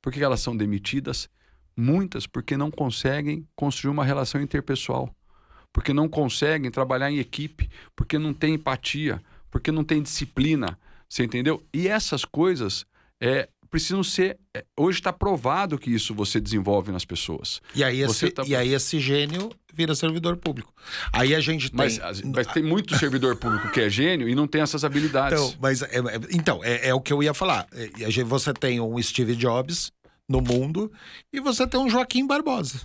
Por que elas são demitidas? Muitas porque não conseguem construir uma relação interpessoal. Porque não conseguem trabalhar em equipe. Porque não tem empatia. Porque não tem disciplina. Você entendeu? E essas coisas precisam ser... hoje está provado que isso você desenvolve nas pessoas. E aí esse gênio vira servidor público. Aí a gente tem... Mas tem muito servidor público que é gênio e não tem essas habilidades. Então, é o que eu ia falar. Você tem um Steve Jobs no mundo e você tem um Joaquim Barbosa.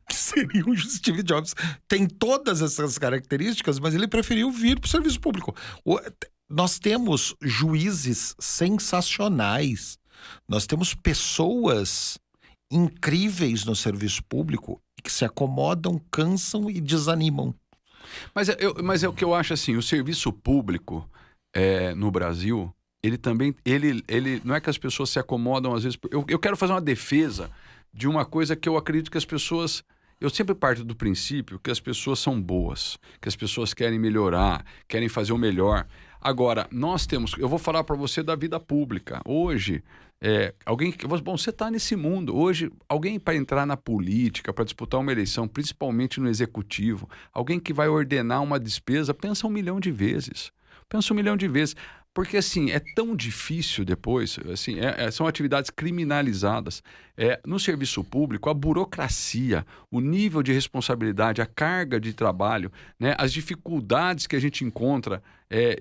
Seria um Steve Jobs. Tem todas essas características, mas ele preferiu vir para o serviço público. Nós temos juízes sensacionais. Nós temos pessoas incríveis no serviço público que se acomodam, cansam e desanimam. Mas é o que eu acho assim, o serviço público no Brasil, ele também, ele não é que as pessoas se acomodam às vezes... Eu quero fazer uma defesa de uma coisa que eu acredito que as pessoas... Eu sempre parto do princípio que as pessoas são boas, que as pessoas querem melhorar, querem fazer o melhor. Agora, eu vou falar para você da vida pública. Hoje, você está nesse mundo. Hoje, alguém para entrar na política, para disputar uma eleição, principalmente no executivo, alguém que vai ordenar uma despesa, pensa 1 milhão de vezes. Pensa 1 milhão de vezes. Porque, assim, é tão difícil depois, assim, são atividades criminalizadas. No serviço público, a burocracia, o nível de responsabilidade, a carga de trabalho, né, as dificuldades que a gente encontra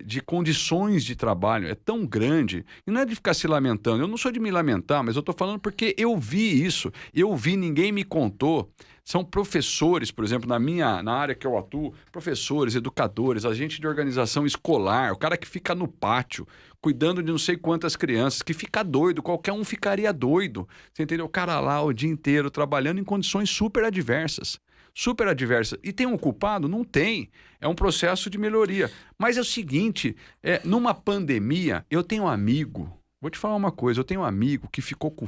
de condições de trabalho é tão grande. E não é de ficar se lamentando. Eu não sou de me lamentar, mas eu estou falando porque eu vi isso. Ninguém me contou. São professores, por exemplo, na área que eu atuo, professores, educadores, agente de organização escolar, o cara que fica no pátio, cuidando de não sei quantas crianças, que fica doido, qualquer um ficaria doido. Você entendeu? O cara lá o dia inteiro trabalhando em condições super adversas. Super adversas. E tem um culpado? Não tem. É um processo de melhoria. Mas é o seguinte, numa pandemia, eu tenho um amigo, vou te falar uma coisa, eu tenho um amigo que ficou com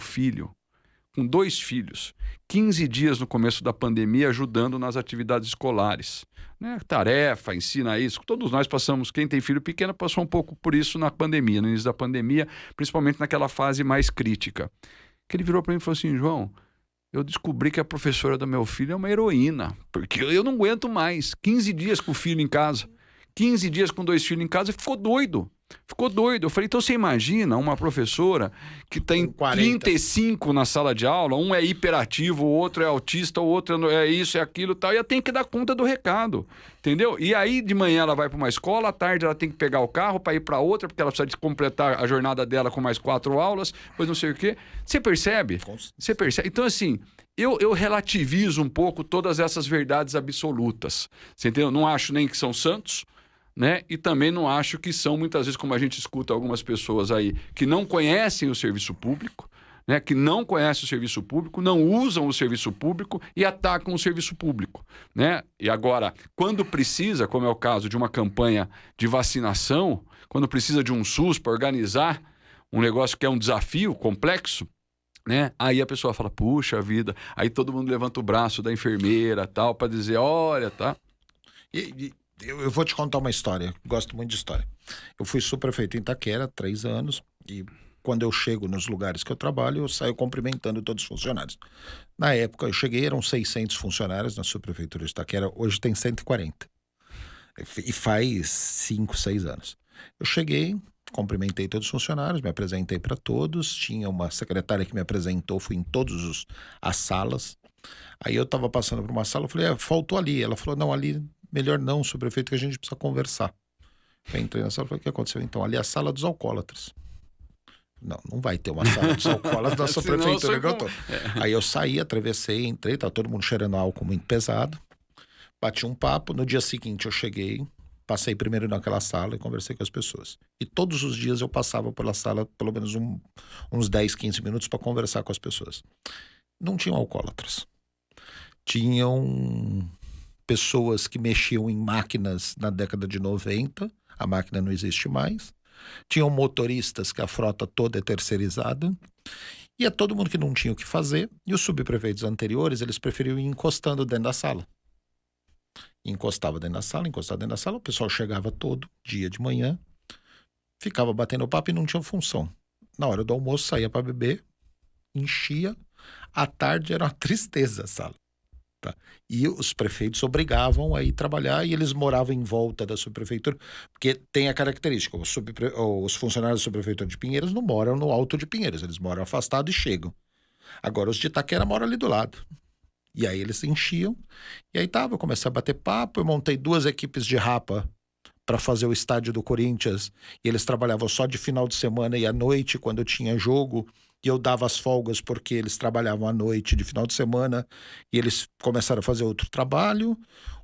com 2 filhos, 15 dias no começo da pandemia ajudando nas atividades escolares. Né? Tarefa, ensina isso. Todos nós passamos, quem tem filho pequeno passou um pouco por isso na pandemia, no início da pandemia, principalmente naquela fase mais crítica. Que ele virou para mim e falou assim, João, eu descobri que a professora do meu filho é uma heroína, porque eu não aguento mais. 15 dias com o filho em casa, 15 dias com 2 filhos em casa, e ficou doido. Eu falei, então você imagina uma professora que tem 35 na sala de aula, um é hiperativo, o outro é autista, o outro é isso, é aquilo e tal, e ela tem que dar conta do recado, entendeu? E aí de manhã ela vai para uma escola, à tarde ela tem que pegar o carro para ir para outra, porque ela precisa completar a jornada dela com mais 4 aulas, depois não sei o quê. Você percebe? Você percebe? Então assim, eu relativizo um pouco todas essas verdades absolutas, você entendeu? Não acho nem que são santos, né? E também não acho que são, muitas vezes, como a gente escuta algumas pessoas aí, que não conhecem o serviço público, né? Que não conhecem o serviço público, não usam o serviço público e atacam o serviço público, né? E agora, quando precisa, como é o caso de uma campanha de vacinação, quando precisa de um SUS para organizar um negócio que é um desafio complexo, né? Aí a pessoa fala, puxa vida, aí todo mundo levanta o braço da enfermeira, tal, para dizer, olha, tá... Eu vou te contar uma história, gosto muito de história. Eu fui subprefeito em Itaquera, 3 anos, e quando eu chego nos lugares que eu trabalho, eu saio cumprimentando todos os funcionários. Na época, eu cheguei, eram 600 funcionários na subprefeitura de Itaquera, hoje tem 140. E faz 5, 6 anos. Eu cheguei, cumprimentei todos os funcionários, me apresentei para todos, tinha uma secretária que me apresentou, fui em todas as salas. Aí eu estava passando por uma sala, eu falei, faltou ali. Ela falou, não, ali... Melhor não, subprefeito, que a gente precisa conversar. Eu entrei na sala e falei, o que aconteceu? Então, ali é a sala dos alcoólatras. Não vai ter uma sala dos alcoólatras da sua prefeitura que eu tô. Aí eu saí, atravessei, entrei, tá todo mundo cheirando álcool muito pesado. bati um papo. No dia seguinte eu cheguei, passei primeiro naquela sala e conversei com as pessoas. E todos os dias eu passava pela sala pelo menos uns 10, 15 minutos para conversar com as pessoas. Não tinham alcoólatras. Tinham pessoas que mexiam em máquinas na década de 90, a máquina não existe mais. Tinham motoristas que a frota toda é terceirizada. E é todo mundo que não tinha o que fazer. E os subprefeitos anteriores, eles preferiam ir encostando dentro da sala. Encostava dentro da sala, o pessoal chegava todo dia de manhã, ficava batendo papo e não tinha função. Na hora do almoço saía para beber, enchia, à tarde era uma tristeza a sala. Tá? E os prefeitos obrigavam a ir trabalhar e eles moravam em volta da subprefeitura, porque tem a característica, os funcionários da subprefeitura de Pinheiros não moram no Alto de Pinheiros, eles moram afastados e chegam. Agora os de Itaquera moram ali do lado. E aí eles enchiam, e aí eu comecei a bater papo, eu montei 2 equipes de rapa para fazer o estádio do Corinthians, e eles trabalhavam só de final de semana e à noite, quando tinha jogo, e eu dava as folgas porque eles trabalhavam à noite de final de semana, e eles começaram a fazer outro trabalho.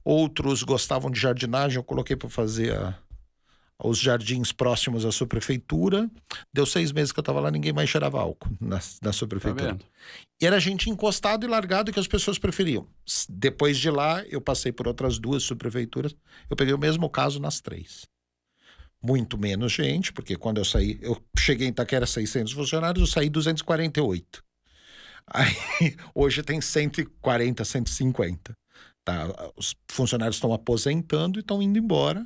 Outros gostavam de jardinagem, eu coloquei para fazer os jardins próximos à subprefeitura. Deu 6 meses que eu estava lá, ninguém mais cheirava álcool na subprefeitura. Tá. E era gente encostado e largado que as pessoas preferiam. Depois de lá, eu passei por outras 2 subprefeituras. Eu peguei o mesmo caso nas 3. Muito menos gente, porque quando eu saí, eu cheguei em Itaquera 600 funcionários, eu saí 248. Aí, hoje tem 140, 150. Tá? Os funcionários estão aposentando e estão indo embora.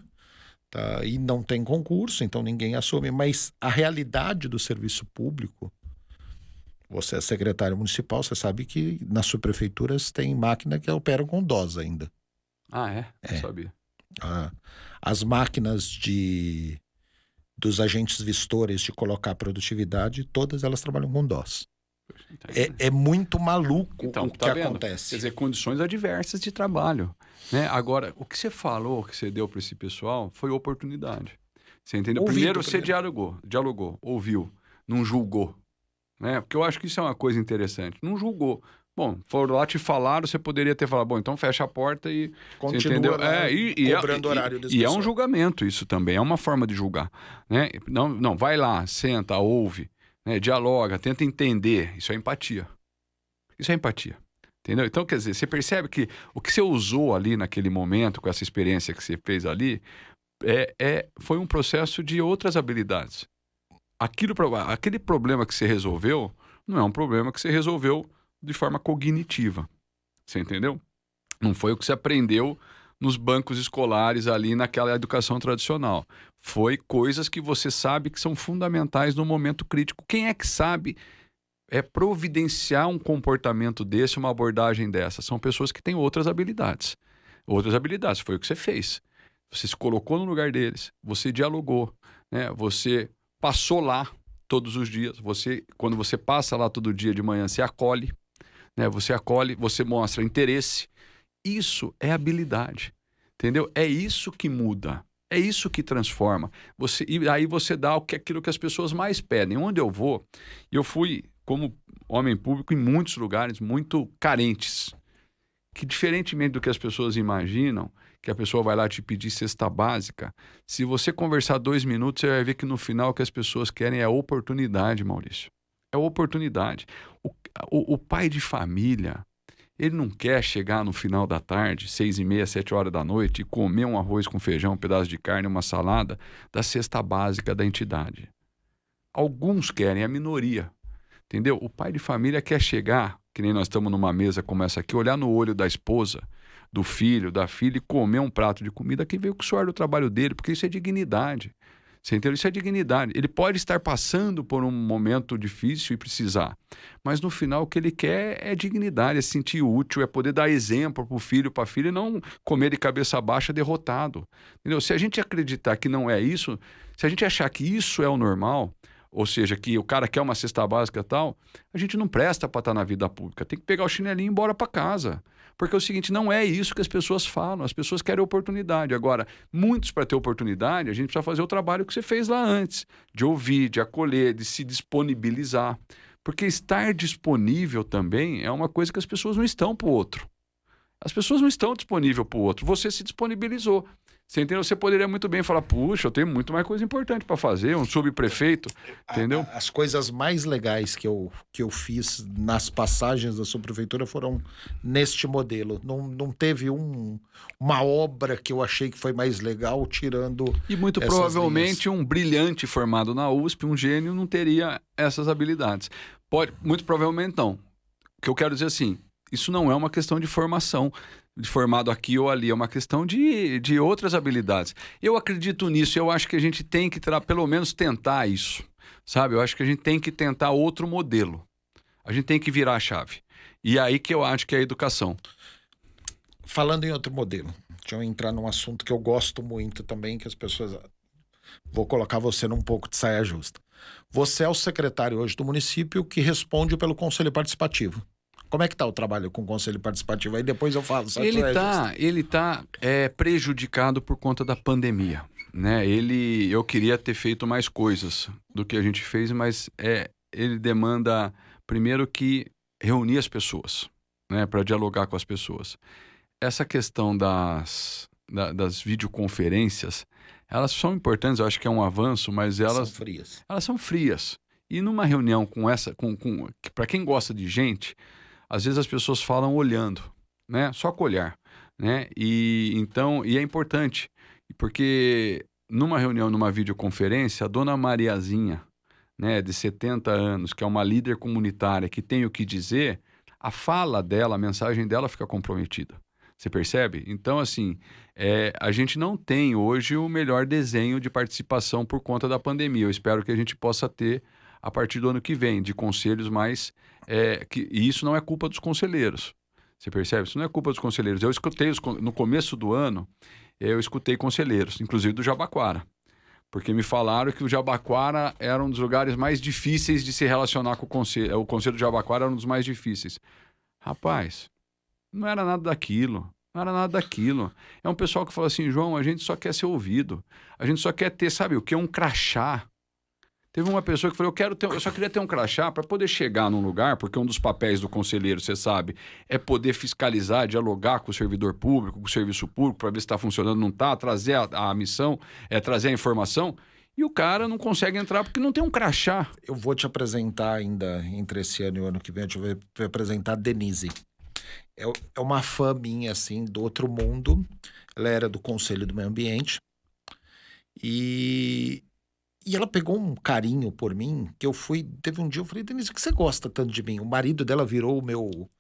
Tá? E não tem concurso, então ninguém assume. Mas a realidade do serviço público, você é secretário municipal, você sabe que nas subprefeituras tem máquina que operam com DOS ainda. Ah, é? Não sabia. As máquinas dos agentes vistores de colocar produtividade, todas elas trabalham com DOS. É muito maluco o que acontece. Quer dizer, condições adversas de trabalho. Né? Agora, o que você falou, que você deu para esse pessoal, foi oportunidade. Você entendeu? Primeiro você dialogou, ouviu, não julgou. Né? Porque eu acho que isso é uma coisa interessante. Não julgou. Bom, foram lá, te falaram, você poderia ter falado, bom, então fecha a porta e... Continua, entendeu? cobrando horário desse E pessoal. é um julgamento isso também, é uma forma de julgar. Né? Não, vai lá, senta, ouve, né? Dialoga, tenta entender. Isso é empatia. Isso é empatia. Entendeu? Então, quer dizer, você percebe que o que você usou ali naquele momento, com essa experiência que você fez ali, foi um processo de outras habilidades. Aquele problema que você resolveu, não é um problema que você resolveu de forma cognitiva. Você entendeu? Não foi o que você aprendeu nos bancos escolares ali naquela educação tradicional. Foi coisas que você sabe que são fundamentais no momento crítico. Quem é que sabe providenciar um comportamento desse, uma abordagem dessa? São pessoas que têm outras habilidades. Outras habilidades, foi o que você fez. Você se colocou no lugar deles, você dialogou, né? Você passou lá todos os dias. Quando você passa lá todo dia de manhã, você acolhe, né? Você acolhe, você mostra interesse. Isso é habilidade, entendeu? É isso que muda, é isso que transforma. E aí você dá aquilo que as pessoas mais pedem. Onde eu vou, eu fui como homem público em muitos lugares muito carentes, que diferentemente do que as pessoas imaginam, que a pessoa vai lá te pedir cesta básica, se você conversar 2 minutos, você vai ver que no final o que as pessoas querem é oportunidade, Maurício. É oportunidade. O pai de família, ele não quer chegar no final da tarde, 6h30, 7 horas da noite, e comer um arroz com feijão, um pedaço de carne, uma salada da cesta básica da entidade. Alguns querem, a minoria. Entendeu? O pai de família quer chegar, que nem nós estamos numa mesa como essa aqui, olhar no olho da esposa, do filho, da filha e comer um prato de comida que veio com o suor do trabalho dele, porque isso é dignidade. Você entendeu? Isso é dignidade. Ele pode estar passando por um momento difícil e precisar, mas no final o que ele quer é dignidade, é se sentir útil, é poder dar exemplo para o filho, para a filha, e não comer de cabeça baixa derrotado. Entendeu? Se a gente acreditar que não é isso, se a gente achar que isso é o normal, ou seja, que o cara quer uma cesta básica e tal, a gente não presta para estar na vida pública. Tem que pegar o chinelinho e ir embora para casa. Porque é o seguinte, não é isso que as pessoas falam. As pessoas querem oportunidade. Agora, muitos para ter oportunidade, a gente precisa fazer o trabalho que você fez lá antes. De ouvir, de acolher, de se disponibilizar. Porque estar disponível também é uma coisa que as pessoas não estão para o outro. As pessoas não estão disponíveis para o outro. Você se disponibilizou. Você entendeu? Você poderia muito bem falar, puxa, eu tenho muito mais coisa importante para fazer, um subprefeito, entendeu? As coisas mais legais que eu fiz nas passagens da subprefeitura foram neste modelo. Não teve uma obra que eu achei que foi mais legal, tirando. E muito essas provavelmente linhas. um brilhante formado na USP, um gênio, não teria essas habilidades. Muito provavelmente não. O que eu quero dizer assim, isso não é uma questão de formação, de formado aqui ou ali, é uma questão de outras habilidades. Eu acredito nisso, eu acho que a gente tem que pelo menos tentar isso, sabe? Eu acho que a gente tem que tentar outro modelo. A gente tem que virar a chave. E é aí que eu acho que é a educação. Falando em outro modelo, deixa eu entrar num assunto que eu gosto muito também, que as pessoas... Vou colocar você num pouco de saia justa. Você é o secretário hoje do município que responde pelo Conselho Participativo. Como é que está o trabalho com o Conselho Participativo? Aí depois eu falo. Ele tá prejudicado por conta da pandemia, né? Eu queria ter feito mais coisas do que a gente fez, mas ele demanda, primeiro, que reunir as pessoas, né? Para dialogar com as pessoas. Essa questão das videoconferências, elas são importantes, eu acho que é um avanço, mas elas são frias. Elas são frias. E numa reunião com essa, para quem gosta de gente, às vezes as pessoas falam olhando, né? Só com olhar, né? E é importante, porque numa reunião, numa videoconferência, a dona Mariazinha, né, de 70 anos, que é uma líder comunitária que tem o que dizer, a fala dela, a mensagem dela fica comprometida. Você percebe? Então, assim, a gente não tem hoje o melhor desenho de participação por conta da pandemia. Eu espero que a gente possa ter a partir do ano que vem, de conselhos mais... e isso não é culpa dos conselheiros. Você percebe? Isso não é culpa dos conselheiros. Eu escutei, no começo do ano, eu escutei conselheiros, inclusive do Jabaquara. Porque me falaram que o Jabaquara era um dos lugares mais difíceis de se relacionar com o conselho. O conselho do Jabaquara era um dos mais difíceis. Rapaz... Não era nada daquilo. Não era nada daquilo. É um pessoal que fala assim, João, a gente só quer ser ouvido. A gente só quer ter, sabe o que? Um crachá. Teve uma pessoa que falou, eu só queria ter um crachá para poder chegar num lugar, porque um dos papéis do conselheiro, você sabe, é poder fiscalizar, dialogar com o servidor público, com o serviço público, para ver se está funcionando, não está, trazer a missão, trazer a informação. E o cara não consegue entrar porque não tem um crachá. Eu vou te apresentar ainda, entre esse ano e o ano que vem, eu vou te apresentar a Denise. É uma fã minha, assim, do outro mundo. Ela era do Conselho do Meio Ambiente. E ela pegou um carinho por mim, que teve um dia, eu falei, Denise, por que você gosta tanto de mim? O marido dela virou o meu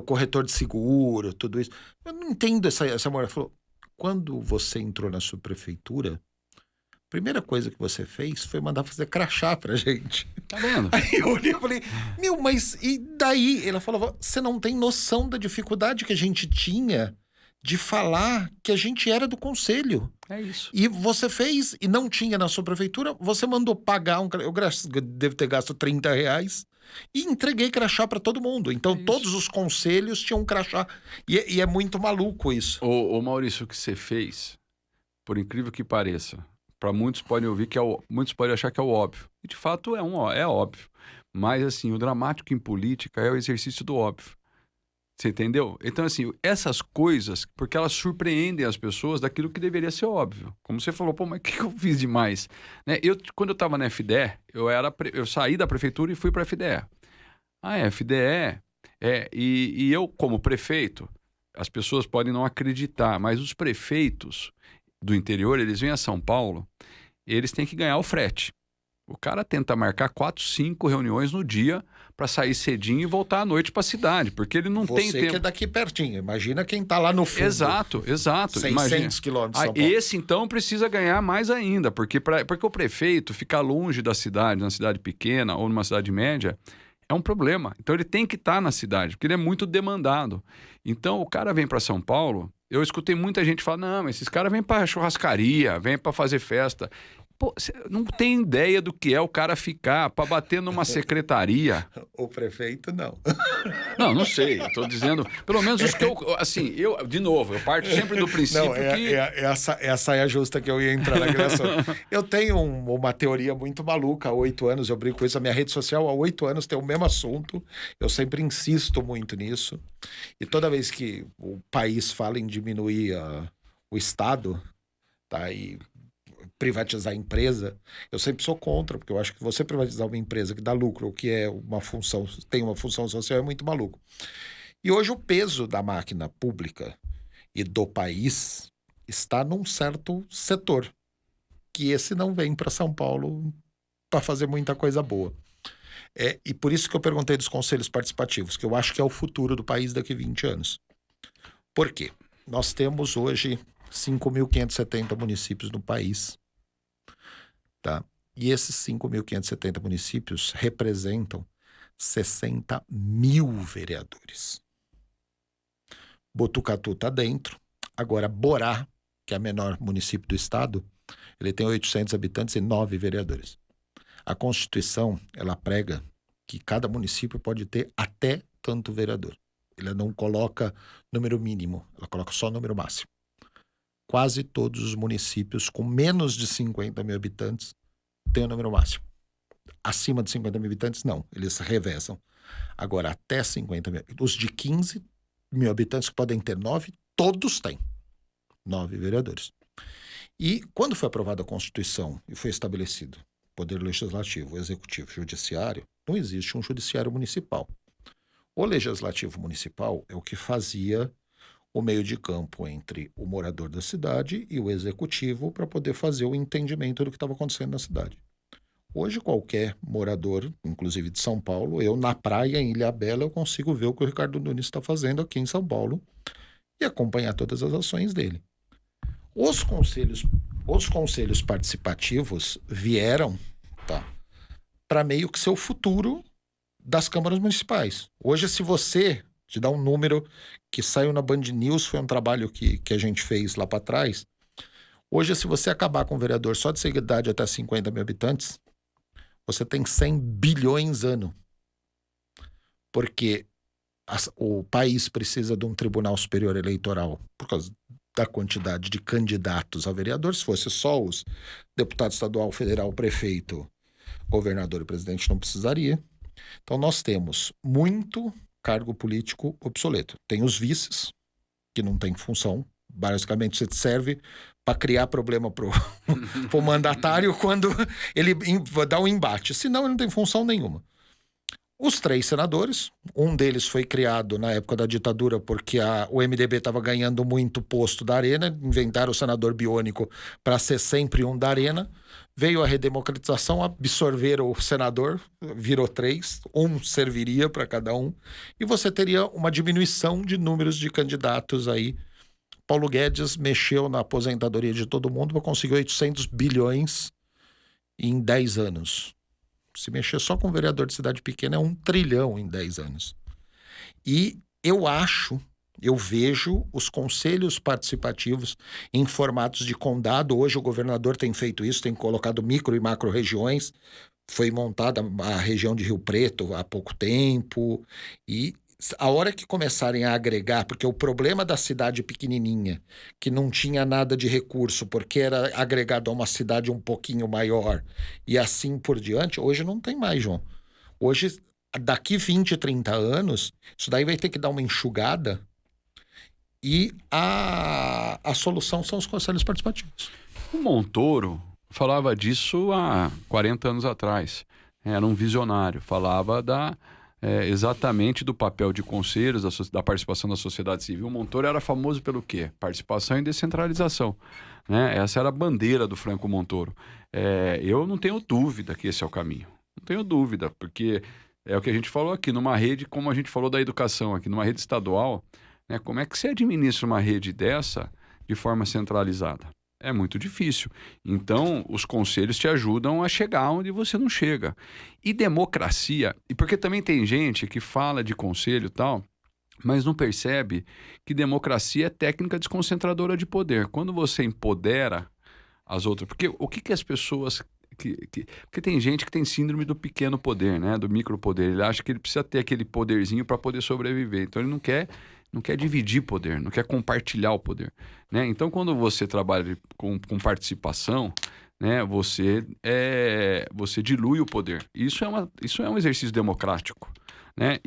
corretor de seguro, tudo isso. Eu não entendo essa mulher. Ela falou, quando você entrou na sua prefeitura, a primeira coisa que você fez foi mandar fazer crachá pra gente. Tá vendo? Aí eu olhei e falei, mas e daí? Ela falou, você não tem noção da dificuldade que a gente tinha de falar que a gente era do conselho. É isso. E você fez, e não tinha na sua prefeitura, você mandou pagar eu devo ter gasto R$30 e entreguei crachá pra todo mundo. Então todos os conselhos tinham crachá. E é muito maluco isso. Ô Maurício, o que você fez, por incrível que pareça, para muitos podem ouvir muitos podem achar que é o óbvio. E de fato é óbvio. Mas assim, o dramático em política é o exercício do óbvio. Você entendeu? Então assim, essas coisas, porque elas surpreendem as pessoas daquilo que deveria ser óbvio. Como você falou, mas o que eu fiz demais? Né? Quando eu estava na FDE, eu saí da prefeitura e fui para a FDE. A FDE, e eu como prefeito, as pessoas podem não acreditar, mas os prefeitos do interior, eles vêm a São Paulo, eles têm que ganhar o frete. O cara tenta marcar 4, 5 reuniões no dia para sair cedinho e voltar à noite para a cidade, porque ele não tem tempo. Você que é daqui pertinho, imagina quem tá lá no fundo. Exato. 600 quilômetros de São Paulo. Esse, então, precisa ganhar mais ainda, porque o prefeito ficar longe da cidade, numa cidade pequena ou numa cidade média, é um problema. Então, ele tem que estar na cidade, porque ele é muito demandado. Então, o cara vem para São Paulo Eu escutei muita gente falar, não, mas esses caras vêm pra churrascaria, vêm pra fazer festa. Pô, você não tem ideia do que é o cara ficar pra bater numa secretaria. O prefeito, não. Não sei. Eu tô dizendo, pelo menos os que de novo, eu parto sempre do princípio Não, que... essa é a justa que eu ia entrar na criação. Eu tenho uma teoria muito maluca há 8 anos, eu brinco com isso, a minha rede social há 8 anos tem o mesmo assunto, eu sempre insisto muito nisso, e toda vez que o país fala em diminuir o Estado, tá, e privatizar a empresa, eu sempre sou contra, porque eu acho que você privatizar uma empresa que dá lucro, ou que é uma função, tem uma função social, é muito maluco. E hoje o peso da máquina pública e do país está num certo setor, que esse não vem para São Paulo para fazer muita coisa boa. E por isso que eu perguntei dos conselhos participativos, que eu acho que é o futuro do país daqui a 20 anos. Por quê? Nós temos hoje 5.570 municípios no país. Tá? E esses 5.570 municípios representam 60 mil vereadores. Botucatu está dentro. Agora, Borá, que é o menor município do estado, ele tem 800 habitantes e 9 vereadores. A Constituição, ela prega que cada município pode ter até tanto vereador. Ela não coloca número mínimo, ela coloca só número máximo. Quase todos os municípios com menos de 50 mil habitantes têm o número máximo. Acima de 50 mil habitantes, não. Eles revezam. Agora, até 50 mil. Os de 15 mil habitantes que podem ter 9, todos têm 9 vereadores. E quando foi aprovada a Constituição e foi estabelecido Poder Legislativo, Executivo e Judiciário, não existe um judiciário municipal. O Legislativo Municipal é o que fazia o meio de campo entre o morador da cidade e o executivo para poder fazer o entendimento do que estava acontecendo na cidade. Hoje, qualquer morador, inclusive de São Paulo, eu na praia, em Ilhabela, eu consigo ver o que o Ricardo Nunes está fazendo aqui em São Paulo e acompanhar todas as ações dele. Os conselhos participativos vieram, tá, para meio que ser o futuro das câmaras municipais. Hoje, se você te dá um número que saiu na Band News, foi um trabalho que a gente fez lá para trás. Hoje, se você acabar com o vereador só de idade até 50 mil habitantes, você tem 100 bilhões ano. Porque o país precisa de um Tribunal Superior Eleitoral por causa da quantidade de candidatos a vereador. Se fosse só os deputados estadual, federal, prefeito, governador e presidente, não precisaria. Então, nós temos muito cargo político obsoleto. Tem os vices, que não tem função. Basicamente, você serve para criar problema pro mandatário quando ele dá um embate. Senão, ele não tem função nenhuma. Os 3 senadores, um deles foi criado na época da ditadura porque o MDB estava ganhando muito posto da Arena, inventaram o senador biônico para ser sempre um da Arena. Veio a redemocratização, absorveram o senador, virou 3, um serviria para cada um, e você teria uma diminuição de números de candidatos aí. Paulo Guedes mexeu na aposentadoria de todo mundo para conseguir 800 bilhões em 10 anos. Se mexer só com vereador de cidade pequena é 1 trilhão em 10 anos. E eu vejo os conselhos participativos em formatos de condado. Hoje o governador tem feito isso, tem colocado micro e macro regiões. Foi montada a região de Rio Preto há pouco tempo. E a hora que começarem a agregar, porque o problema da cidade pequenininha, que não tinha nada de recurso, porque era agregado a uma cidade um pouquinho maior, e assim por diante, hoje não tem mais, João. Hoje, daqui 20, 30 anos, isso daí vai ter que dar uma enxugada, e a solução são os conselhos participativos. O Montoro falava disso há 40 anos atrás. Era um visionário, falava exatamente do papel de conselhos, da participação da sociedade civil. O Montoro era famoso pelo quê? Participação e descentralização, né? Essa era a bandeira do Franco Montoro. Eu não tenho dúvida que esse é o caminho. Não tenho dúvida, porque é o que a gente falou aqui, numa rede, como a gente falou da educação aqui, numa rede estadual, né? Como é que você administra uma rede dessa de forma centralizada? É muito difícil. Então, os conselhos te ajudam a chegar onde você não chega. E democracia, e porque também tem gente que fala de conselho e tal, mas não percebe que democracia é técnica desconcentradora de poder. Quando você empodera as outras... Porque o que as pessoas... Porque tem gente que tem síndrome do pequeno poder, né? Do micropoder. Ele acha que ele precisa ter aquele poderzinho para poder sobreviver. Então ele não quer dividir poder, não quer compartilhar o poder, né? Então quando você trabalha com participação, né? Você dilui o poder. Isso é um exercício democrático, né?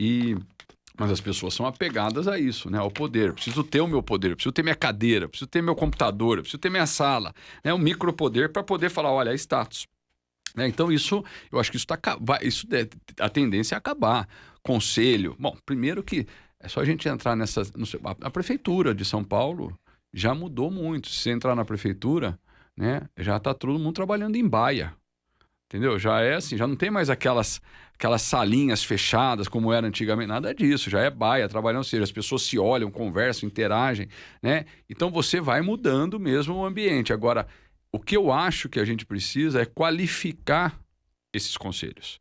Mas as pessoas são apegadas a isso, né? Ao poder. Eu preciso ter o meu poder, eu preciso ter minha cadeira, eu preciso ter meu computador, eu preciso ter minha sala, né? Um micropoder para poder falar, olha, é status. Né? Então eu acho que a tendência é acabar. Conselho. Bom, primeiro que é só a gente entrar a prefeitura de São Paulo já mudou muito. Se você entrar na prefeitura, né? Já está todo mundo trabalhando em baia. Entendeu? Já é assim, já não tem mais aquelas salinhas fechadas como era antigamente, nada disso, já é baia, trabalhando, ou seja, as pessoas se olham, conversam, interagem, né? Então você vai mudando mesmo o ambiente. Agora, o que eu acho que a gente precisa é qualificar esses conselhos.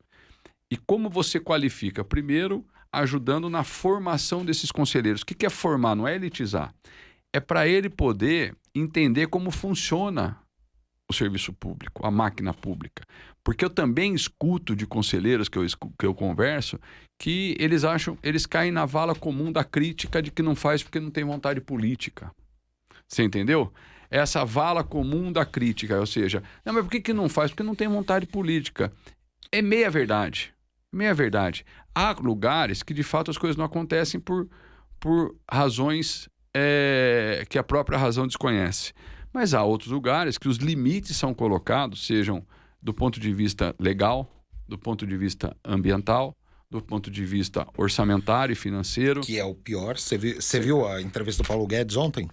E como você qualifica? Primeiro, ajudando na formação desses conselheiros. O que é formar? Não é elitizar. É para ele poder entender como funciona o serviço público, a máquina pública. Porque eu também escuto de conselheiros que eu converso que eles caem na vala comum da crítica de que não faz porque não tem vontade política. Você entendeu? Essa vala comum da crítica, ou seja, não, mas por que não faz? Porque não tem vontade política. É meia verdade. Meia verdade. Há lugares que de fato as coisas não acontecem por razões que a própria razão desconhece. Mas há outros lugares que os limites são colocados, sejam do ponto de vista legal, do ponto de vista ambiental, do ponto de vista orçamentário e financeiro. Que é o pior. Você viu a entrevista do Paulo Guedes ontem?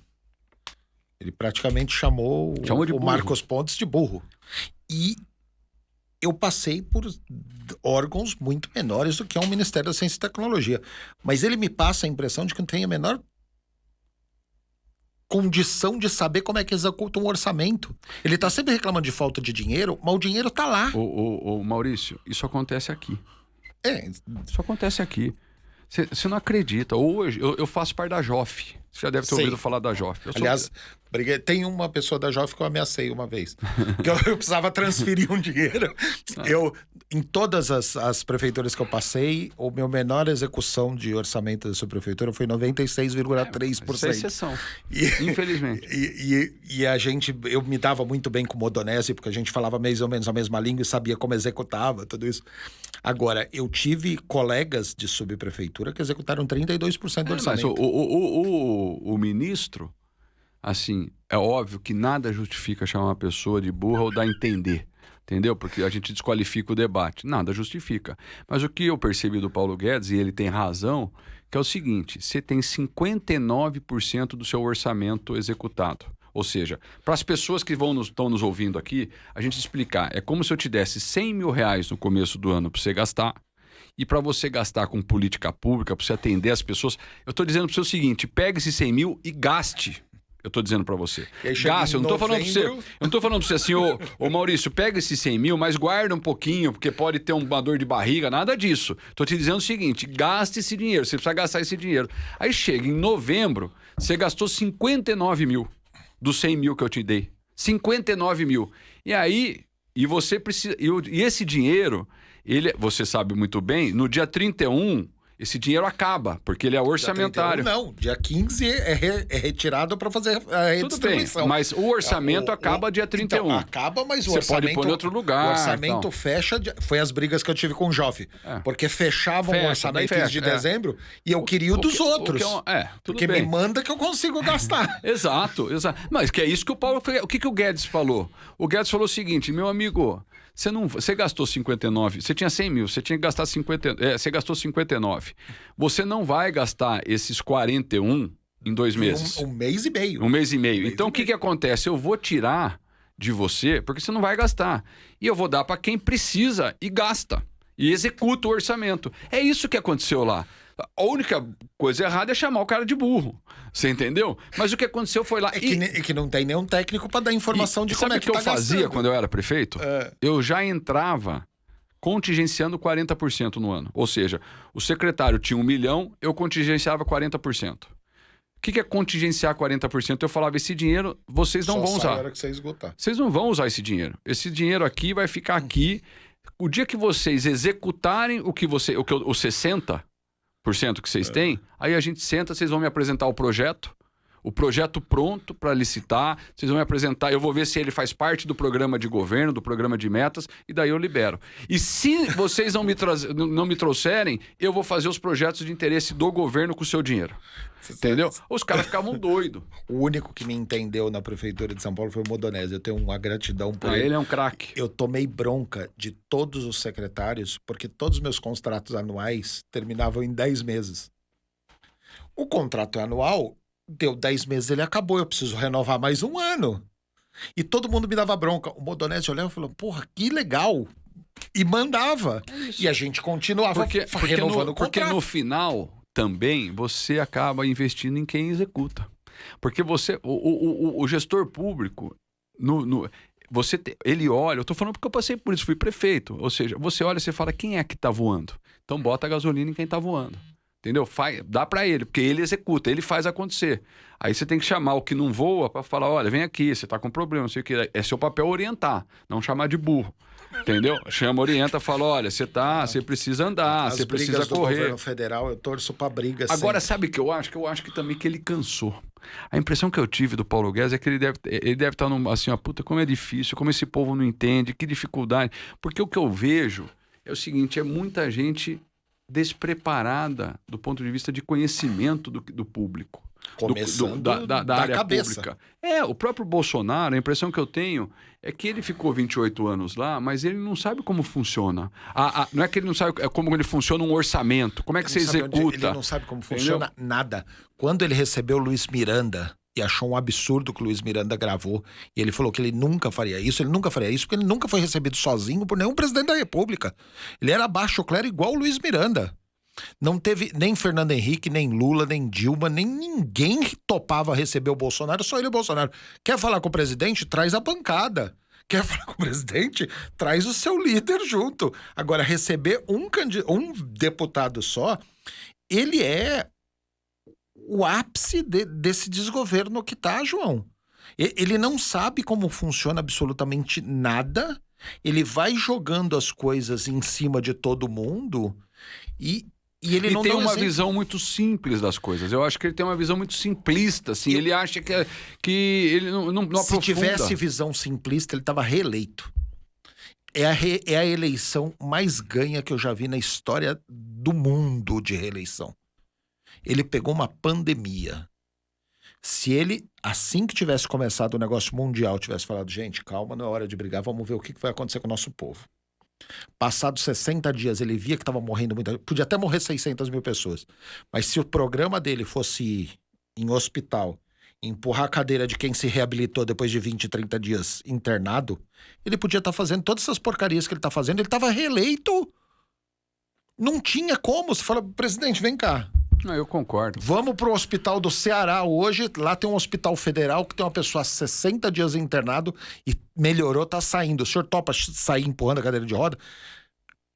Ele praticamente chamou o Marcos Pontes de burro. E eu passei por órgãos muito menores do que é o Ministério da Ciência e Tecnologia. Mas ele me passa a impressão de que não tem a menor condição de saber como é que executa um orçamento. Ele está sempre reclamando de falta de dinheiro, mas o dinheiro está lá. Ô, Maurício, isso acontece aqui. Isso acontece aqui. Você não acredita. Hoje, eu faço parte da JOF. Você já deve ter ouvido falar da JOF. Aliás, tem uma pessoa da JOF que eu ameacei uma vez. Que eu precisava transferir um dinheiro. Em todas as prefeituras que eu passei, a minha menor execução de orçamento da sua prefeitura foi 96,3%. Isso é exceção, infelizmente. Eu me dava muito bem com o Modonese, porque a gente falava mais ou menos a mesma língua e sabia como executava tudo isso. Agora, eu tive colegas de subprefeitura que executaram 32% do orçamento. Mas o ministro, assim, é óbvio que nada justifica chamar uma pessoa de burra ou dar a entender, entendeu? Porque a gente desqualifica o debate. Nada justifica. Mas o que eu percebi do Paulo Guedes, e ele tem razão, que é o seguinte, você tem 59% do seu orçamento executado. Ou seja, para as pessoas que estão nos ouvindo aqui, a gente explicar, é como se eu te desse 100 mil reais no começo do ano para você gastar, e para você gastar com política pública, para você atender as pessoas, eu estou dizendo para você o seguinte, pegue esses 100 mil e gaste. Eu estou dizendo para você. Gaste, eu não estou falando para você. Eu não estou falando para você assim, ô Maurício, pega esses 100 mil, mas guarda um pouquinho, porque pode ter uma dor de barriga, nada disso. Estou te dizendo o seguinte, gaste esse dinheiro, você precisa gastar esse dinheiro. Aí chega em novembro, você gastou 59 mil dos 100 mil que eu te dei. 59 mil. E aí, você precisa. E esse dinheiro, você sabe muito bem, no dia 31, esse dinheiro acaba, porque ele é orçamentário. Dia 31, não, dia 15 é retirado para fazer a redistribuição. Tudo bem, mas o orçamento acaba dia 31. Então, acaba, mas o você orçamento... pode pôr em outro lugar. O orçamento fecha... Foi as brigas que eu tive com o Joff. Porque fechavam o orçamento de dezembro e eu queria o dos outros. Porque bem. Me manda que eu consigo gastar. Exato. Mas que é isso que o Paulo... O que o Guedes falou? O Guedes falou o seguinte, meu amigo... Você gastou 59, você tinha 100 mil, você tinha que gastar 50, você gastou 59. Você não vai gastar esses 41 em 2 meses. Um mês e meio. Um mês e meio. Então, o que acontece? Eu vou tirar de você, porque você não vai gastar. E eu vou dar para quem precisa e gasta. E executa o orçamento. É isso que aconteceu lá. A única coisa errada é chamar o cara de burro. Você entendeu? Mas o que aconteceu foi lá... É que não tem nenhum técnico para dar informação de como é que eu fazia quando eu era prefeito? Eu já entrava contingenciando 40% no ano. Ou seja, o secretário tinha 1 milhão, eu contingenciava 40%. O que é contingenciar 40%? Eu falava, esse dinheiro vocês não vão usar. Na hora que você esgotar. Vocês não vão usar esse dinheiro. Esse dinheiro aqui vai ficar aqui. O dia que vocês executarem os 60% que vocês têm, aí a gente senta, vocês vão me apresentar o projeto pronto para licitar, vocês vão me apresentar, eu vou ver se ele faz parte do programa de governo, do programa de metas, e daí eu libero. E se vocês não me trouxerem, eu vou fazer os projetos de interesse do governo com o seu dinheiro. Entendeu? Os caras ficavam doidos. O único que me entendeu na prefeitura de São Paulo foi o Modonese. Eu tenho uma gratidão por ele. Ele é um craque. Eu tomei bronca de todos os secretários, porque todos os meus contratos anuais terminavam em 10 meses. O contrato anual deu 10 meses, ele acabou. Eu preciso renovar mais um ano. E todo mundo me dava bronca. O Modonese olhava e falou, porra, que legal. E mandava. E a gente continuava renovando o contrato. Porque no final também você acaba investindo em quem executa. Porque o gestor público, ele olha, eu tô falando porque eu passei por isso, fui prefeito. Ou seja, você olha e você fala, quem é que tá voando? Então bota a gasolina em quem tá voando. Entendeu? Dá pra ele, porque ele executa, ele faz acontecer. Aí você tem que chamar o que não voa pra falar, olha, vem aqui, você tá com problema, não sei o que. É seu papel orientar, não chamar de burro. Entendeu? Chama, orienta, fala, olha, você precisa andar, você precisa correr. Do governo federal, eu torço pra briga. Agora, sempre. sabe o que eu acho? Que eu acho que também que ele cansou. A impressão que eu tive do Paulo Guedes é que ele deve estar assim, ó, puta, como é difícil, como esse povo não entende, que dificuldade. Porque o que eu vejo é o seguinte, é muita gente despreparada do ponto de vista de conhecimento do público. Começando da área cabeça. pública. O próprio Bolsonaro, a impressão que eu tenho é que ele ficou 28 anos lá, mas ele não sabe como funciona. Não é que ele não sabe como ele funciona um orçamento, como é que você executa. Ele não sabe como funciona nada. Quando ele recebeu o Luiz Miranda e achou um absurdo que o Luiz Miranda gravou, e ele falou que ele nunca faria isso porque ele nunca foi recebido sozinho por nenhum presidente da República. Ele era baixo clero igual o Luiz Miranda. Não teve nem Fernando Henrique, nem Lula, nem Dilma, nem ninguém topava receber o Bolsonaro, só ele e o Bolsonaro. Quer falar com o presidente? Traz a bancada. Quer falar com o presidente? Traz o seu líder junto. Agora, receber um deputado só, ele é o ápice desse desgoverno que tá, João. Ele não sabe como funciona absolutamente nada, ele vai jogando as coisas em cima de todo mundo e ele não tem uma exemplo. visão muito simples das coisas. Eu acho que ele tem uma visão muito simplista, assim. Ele acha que ele não aprofunda. Se tivesse visão simplista, ele estava reeleito. É a eleição mais ganha que eu já vi na história do mundo de reeleição. Ele pegou uma pandemia. Se ele, assim que tivesse começado o negócio mundial, tivesse falado, gente, calma, não é hora de brigar, vamos ver o que vai acontecer com o nosso povo. Passados 60 dias, ele via que estava morrendo muita gente. Podia até morrer 600 mil pessoas. Mas se o programa dele fosse em hospital, empurrar a cadeira de quem se reabilitou depois de 20, 30 dias internado, ele podia estar fazendo todas essas porcarias que ele está fazendo. Ele estava reeleito. Não tinha como. Você fala, presidente, vem cá. Eu concordo. Vamos pro hospital do Ceará hoje. Lá tem um hospital federal que tem uma pessoa há 60 dias internado e melhorou, tá saindo. O senhor topa sair empurrando a cadeira de roda?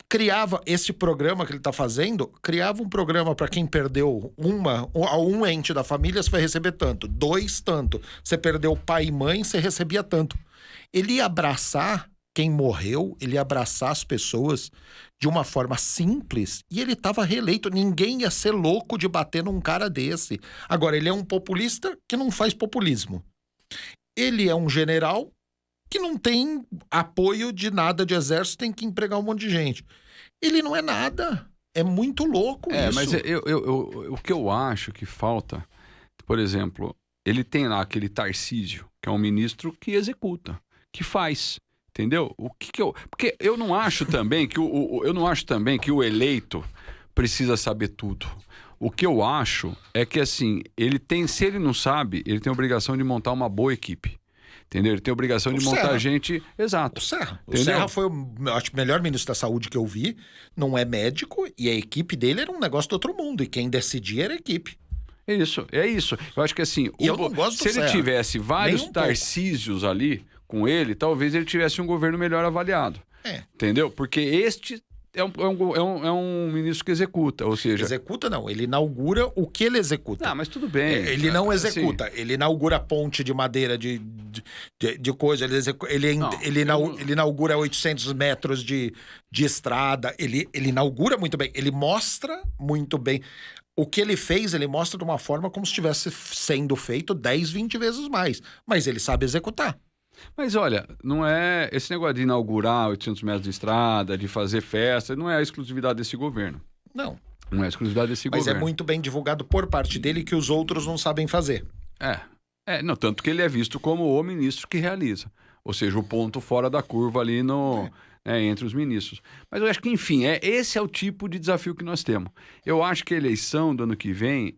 Criava esse programa que ele tá fazendo, criava um programa para quem perdeu um ente da família, você vai receber tanto. 2, tanto. Você perdeu pai e mãe, você recebia tanto. Ele ia abraçar quem morreu, ele ia abraçar as pessoas de uma forma simples e ele estava reeleito. Ninguém ia ser louco de bater num cara desse. Agora, ele é um populista que não faz populismo. Ele é um general que não tem apoio de nada de exército, tem que empregar um monte de gente. Ele não é nada. É muito louco isso. Mas o que eu acho que falta, por exemplo, ele tem lá aquele Tarcísio, que é um ministro que executa, que faz. Entendeu? Porque eu não acho também que o eleito precisa saber tudo. O que eu acho é que, assim, se ele não sabe, ele tem a obrigação de montar uma boa equipe. Entendeu? Ele tem a obrigação de montar gente... Exato. O Serra. Entendeu? O Serra foi acho, o melhor ministro da saúde que eu vi. Não é médico e a equipe dele era um negócio do outro mundo. E quem decidia era a equipe. É isso. Eu acho que, assim, eu não gosto do se ele Serra. tivesse vários Tarcísios ali com ele, talvez ele tivesse um governo melhor avaliado. Entendeu? Porque este é um ministro que executa, ou seja... Executa não, ele inaugura o que ele executa. Ah, mas tudo bem. Ele não executa, assim, ele inaugura a ponte de madeira de coisa, ele inaugura 800 metros de estrada, ele inaugura muito bem, ele mostra muito bem. O que ele fez, ele mostra de uma forma como se estivesse sendo feito 10, 20 vezes mais, mas ele sabe executar. Mas olha, não é esse negócio de inaugurar 800 metros de estrada, de fazer festa, não é a exclusividade desse governo. Não. Não é a exclusividade desse governo. Mas é muito bem divulgado por parte dele que os outros não sabem fazer. Não, tanto que ele é visto como o ministro que realiza. Ou seja, o ponto fora da curva ali entre os ministros. Mas eu acho que, enfim, esse é o tipo de desafio que nós temos. Eu acho que a eleição do ano que vem,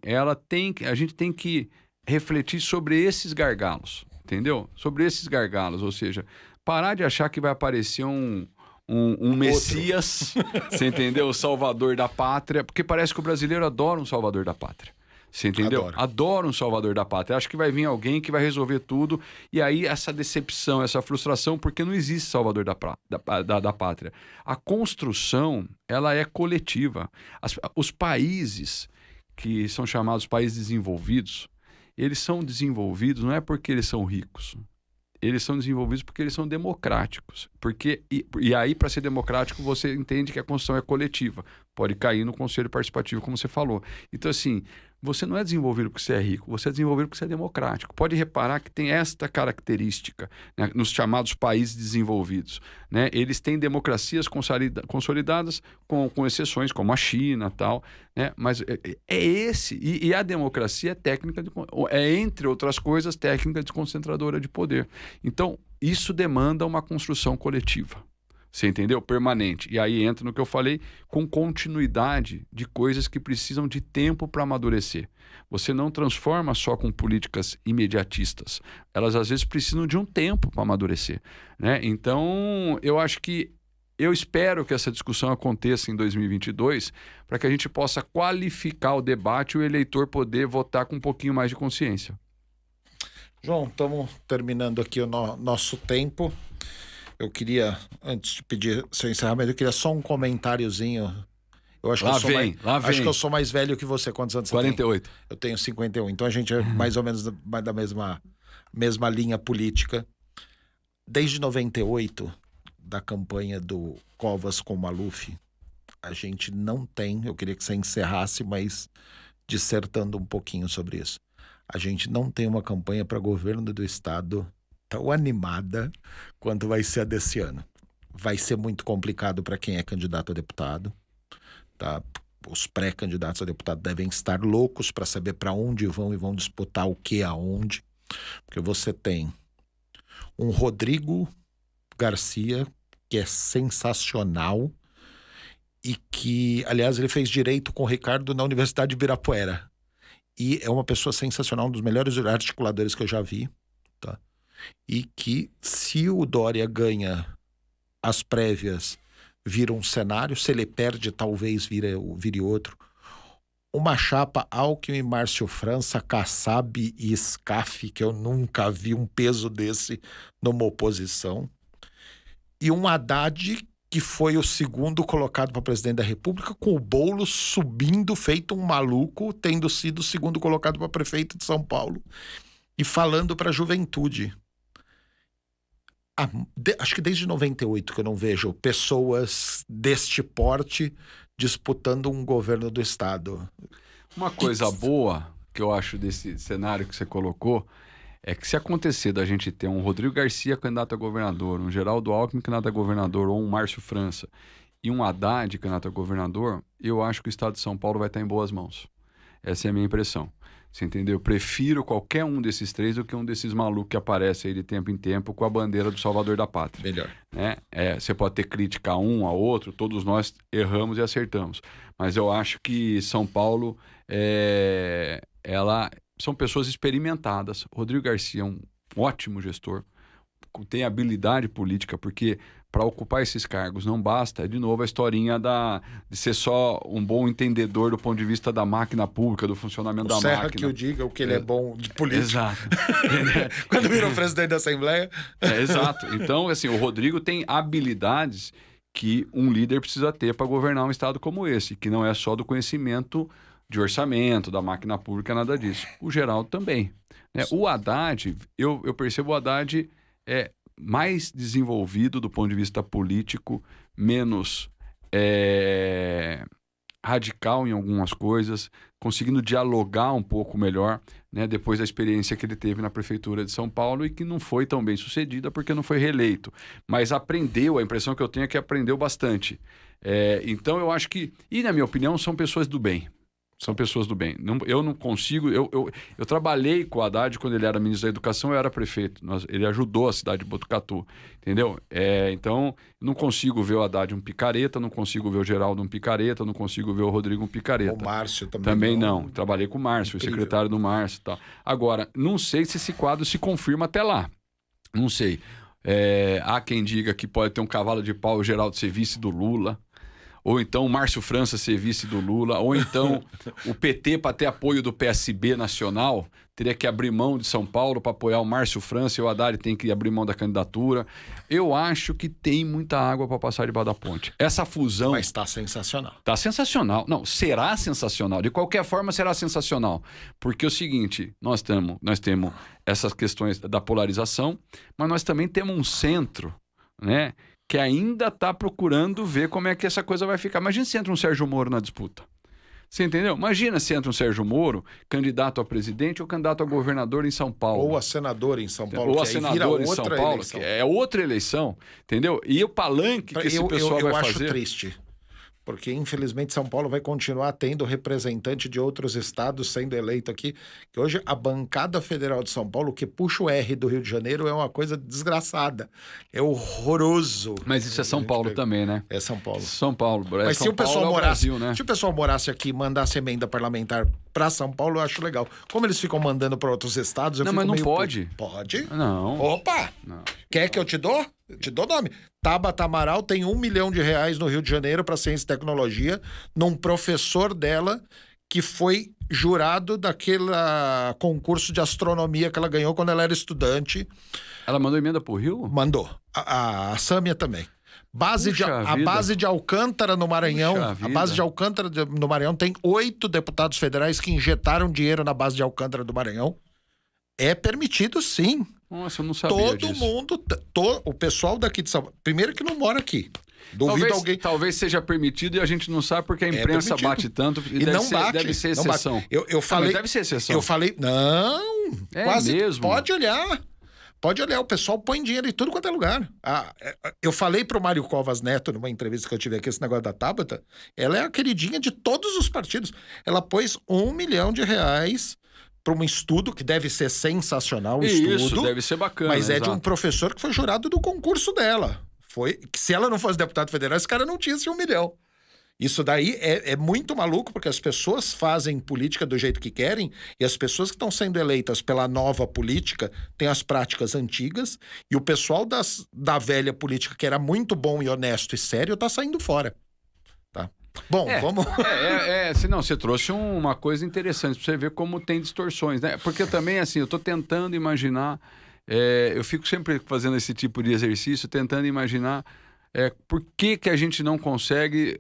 a gente tem que refletir sobre esses gargalos. Entendeu? Sobre esses gargalos, ou seja, parar de achar que vai aparecer um Messias, você entendeu? O salvador da pátria, porque parece que o brasileiro adora um salvador da pátria. Você entendeu? Adora um salvador da pátria. Acho que vai vir alguém que vai resolver tudo. E aí essa decepção, essa frustração, porque não existe salvador da pátria. A construção, ela é coletiva. Os países que são chamados países desenvolvidos, eles são desenvolvidos não é porque eles são ricos. Eles são desenvolvidos porque eles são democráticos. E aí, para ser democrático, você entende que a construção é coletiva. Pode cair no conselho participativo, como você falou. Então, assim, você não é desenvolvido porque você é rico, você é desenvolvido porque você é democrático. Pode reparar que tem esta característica, né, nos chamados países desenvolvidos. Né? Eles têm democracias consolidadas, com exceções, como a China e tal. Né? Mas e a democracia é técnica, entre outras coisas, técnica desconcentradora de poder. Então, isso demanda uma construção coletiva. Você entendeu? Permanente. E aí entra no que eu falei, com continuidade de coisas que precisam de tempo para amadurecer. Você não transforma só com políticas imediatistas. Elas, às vezes, precisam de um tempo para amadurecer. Né? Então, eu espero que essa discussão aconteça em 2022 para que a gente possa qualificar o debate e o eleitor poder votar com um pouquinho mais de consciência. João, estamos terminando aqui o nosso tempo. Eu queria, antes de pedir seu encerramento, eu queria só um comentáriozinho. Eu acho acho que eu sou mais velho que você. Quantos anos 48. Você tem? Eu tenho 51. Então a gente é mais ou menos da mesma linha política. Desde 98, da campanha do Covas com Maluf, a gente não tem... Eu queria que você encerrasse, mas dissertando um pouquinho sobre isso. A gente não tem uma campanha para governo do Estado tão animada quanto vai ser a desse ano. Vai ser muito complicado para quem é candidato a deputado. Tá? Os pré-candidatos a deputado devem estar loucos para saber para onde vão e vão disputar o que aonde. Porque você tem um Rodrigo Garcia, que é sensacional e que, aliás, ele fez direito com o Ricardo na Universidade de Ibirapuera. E é uma pessoa sensacional, um dos melhores articuladores que eu já vi. Tá? E que, se o Dória ganha as prévias, vira um cenário. Se ele perde, talvez vire outro. Uma chapa Alckmin, Márcio França, Kassab e Scaff, que eu nunca vi um peso desse numa oposição. E um Haddad, que foi o segundo colocado para presidente da República, com o Boulos subindo, feito um maluco, tendo sido o segundo colocado para prefeito de São Paulo. E falando para a juventude. Acho que desde 98 que eu não vejo pessoas deste porte disputando um governo do Estado. Uma coisa boa que eu acho desse cenário que você colocou é que, se acontecer da gente ter um Rodrigo Garcia candidato a governador, um Geraldo Alckmin candidato a governador, ou um Márcio França e um Haddad candidato a governador, eu acho que o Estado de São Paulo vai estar em boas mãos. Essa é a minha impressão. Você entendeu? Eu prefiro qualquer um desses três do que um desses malucos que aparece aí de tempo em tempo com a bandeira do Salvador da Pátria. Melhor. Né? Você pode ter crítica a um, a outro, todos nós erramos e acertamos. Mas eu acho que São Paulo, são pessoas experimentadas. Rodrigo Garcia é um ótimo gestor, tem habilidade política, porque para ocupar esses cargos. Não basta, de novo, a historinha de ser só um bom entendedor do ponto de vista da máquina pública, do funcionamento da Serra máquina. que eu diga o que ele é bom de política. Exato. Quando virou presidente da Assembleia. Exato. Então, assim, o Rodrigo tem habilidades que um líder precisa ter para governar um estado como esse, que não é só do conhecimento de orçamento, da máquina pública, nada disso. O Geraldo também. Né? O Haddad, eu percebo o Haddad mais desenvolvido do ponto de vista político, menos radical em algumas coisas, conseguindo dialogar um pouco melhor, né, depois da experiência que ele teve na Prefeitura de São Paulo e que não foi tão bem sucedida porque não foi reeleito. Mas aprendeu, a impressão que eu tenho é que aprendeu bastante. Então eu acho que, e na minha opinião, são pessoas do bem. São pessoas do bem. Eu não consigo... Eu trabalhei com o Haddad quando ele era ministro da Educação, eu era prefeito. Ele ajudou a cidade de Botucatu, entendeu? Então, não consigo ver o Haddad um picareta, não consigo ver o Geraldo um picareta, não consigo ver o Rodrigo um picareta. O Márcio também. Também não. Trabalhei com o Márcio, fui secretário do Márcio e tal. Agora, não sei se esse quadro se confirma até lá. Não sei. Há quem diga que pode ter um cavalo de pau o Geraldo ser vice do Lula. Ou então o Márcio França ser vice do Lula, ou então o PT, para ter apoio do PSB nacional, teria que abrir mão de São Paulo para apoiar o Márcio França e o Haddad tem que abrir mão da candidatura. Eu acho que tem muita água para passar debaixo da ponte. Essa fusão... Mas está sensacional. Está sensacional. Não, será sensacional. De qualquer forma, será sensacional. Porque é o seguinte, nós temos essas questões da polarização, mas nós também temos um centro, né, que ainda está procurando ver como é que essa coisa vai ficar. Imagina se entra um Sérgio Moro na disputa. Você entendeu? Imagina se entra um Sérgio Moro, candidato a presidente ou candidato a governador em São Paulo. Ou a senador em São Paulo. Ou a senadora em São Paulo, que é outra eleição, entendeu? E o palanque que esse pessoal vai fazer... Eu acho triste. Porque, infelizmente, São Paulo vai continuar tendo representante de outros estados sendo eleito aqui. Que hoje a bancada federal de São Paulo, que puxa o R do Rio de Janeiro, é uma coisa desgraçada. É horroroso. Mas isso é São Paulo também, né? É São Paulo. São Paulo. Mas São se o pessoal Paulo morasse, Brasil, né? se o pessoal morasse aqui e mandasse emenda parlamentar para São Paulo, eu acho legal. Como eles ficam mandando para outros estados, eu não, fico mas não meio pode. Pode? Não. Opa! Não. Quer que eu te dou? Eu te dou nome. Tabata Amaral tem R$1 milhão no Rio de Janeiro para ciência e tecnologia, num professor dela que foi jurado daquele concurso de astronomia que ela ganhou quando ela era estudante. Ela mandou emenda pro Rio? Mandou. A Sâmia também. A base de Alcântara no Maranhão, a base de Alcântara no Maranhão tem 8 deputados federais que injetaram dinheiro na base de Alcântara do Maranhão. É permitido, sim. Nossa, eu não sabia disso. Todo mundo, o pessoal daqui de São Paulo, primeiro que não mora aqui. Duvido alguém... Talvez seja permitido e a gente não sabe porque a imprensa bate tanto. E não bate. Deve ser exceção. Eu falei, deve ser exceção. Eu falei, não, quase mesmo. Pode olhar, o pessoal põe dinheiro em tudo quanto é lugar. Eu falei pro Mário Covas Neto, numa entrevista que eu tive aqui, esse negócio da Tabata, ela é a queridinha de todos os partidos. Ela pôs R$1 milhão para um estudo que deve ser sensacional. Isso, deve ser bacana. Mas exato. De um professor que foi jurado do concurso dela. Que se ela não fosse deputado federal, esse cara não tinha esse R$1 milhão. Isso daí é muito maluco, porque as pessoas fazem política do jeito que querem e as pessoas que estão sendo eleitas pela nova política têm as práticas antigas e o pessoal da velha política, que era muito bom e honesto e sério, tá saindo fora. Tá? Bom, vamos... Senão, você trouxe uma coisa interessante pra você ver como tem distorções, né? Porque também, assim, eu tô tentando imaginar... eu fico sempre fazendo esse tipo de exercício, tentando imaginar por que a gente não consegue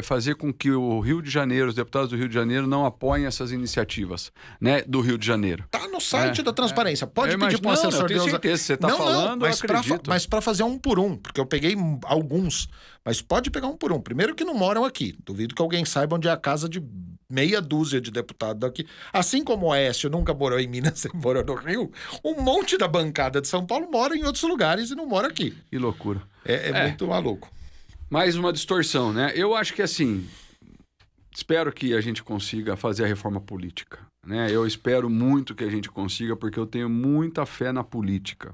fazer com que o Rio de Janeiro, os deputados do Rio de Janeiro, não apoiem essas iniciativas, né, do Rio de Janeiro. Tá no site da transparência. Pode pedir para o assessor. Eu tenho certeza, você tá falando, mas eu acredito. Mas para fazer um por um, porque eu peguei alguns, mas pode pegar um por um. Primeiro que não moram aqui. Duvido que alguém saiba onde é a casa de meia dúzia de deputados daqui. Assim como o Aécio nunca morou em Minas, morou no Rio, um monte da bancada de São Paulo mora em outros lugares e não mora aqui. Que loucura. É muito maluco. Mais uma distorção, né? Eu acho que, assim, espero que a gente consiga fazer a reforma política, né? Eu espero muito que a gente consiga, porque eu tenho muita fé na política.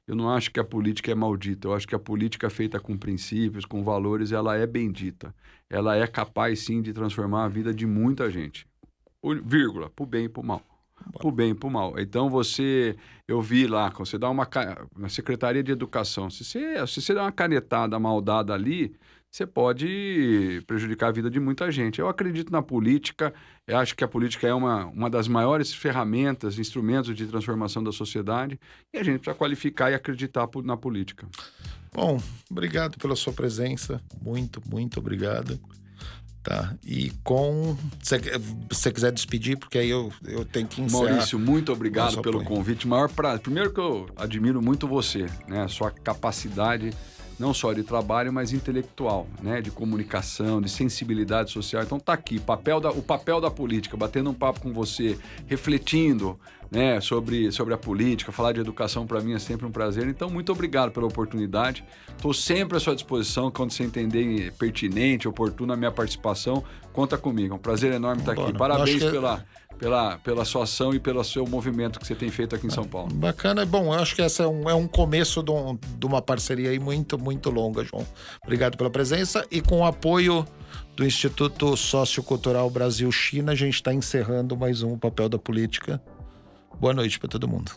Eu não acho que a política é maldita. Eu acho que a política feita com princípios, com valores, ela é bendita. Ela é capaz, sim, de transformar a vida de muita gente. Vírgula, pro bem e pro mal. pro bem e pro mal. Então eu vi lá, quando você dá na Secretaria de Educação, se você dá uma canetada mal dada ali, você pode prejudicar a vida de muita gente. Eu acredito na política, eu acho que a política é uma das maiores ferramentas, instrumentos de transformação da sociedade, e a gente precisa qualificar e acreditar na política. Bom, obrigado pela sua presença, muito, muito obrigado. Tá, e se você quiser despedir, porque aí eu tenho que encerrar. Maurício, muito obrigado pelo convite. Maior prazer. Primeiro que eu admiro muito você, né? A sua capacidade, não só de trabalho, mas intelectual, né? De comunicação, de sensibilidade social. Então tá aqui, o papel da política, batendo um papo com você, refletindo, né? sobre a política, falar de educação para mim é sempre um prazer. Então, muito obrigado pela oportunidade. Estou sempre à sua disposição, quando você entender pertinente, oportuna a minha participação, conta comigo. É um prazer enorme estar aqui. Parabéns pela sua ação e pelo seu movimento que você tem feito aqui em São Paulo. Bacana. Bom, eu acho que essa é um começo de uma parceria aí muito, muito longa, João. Obrigado pela presença e com o apoio do Instituto Sociocultural Brasil-China, a gente está encerrando mais um Papel da Política. Boa noite para todo mundo.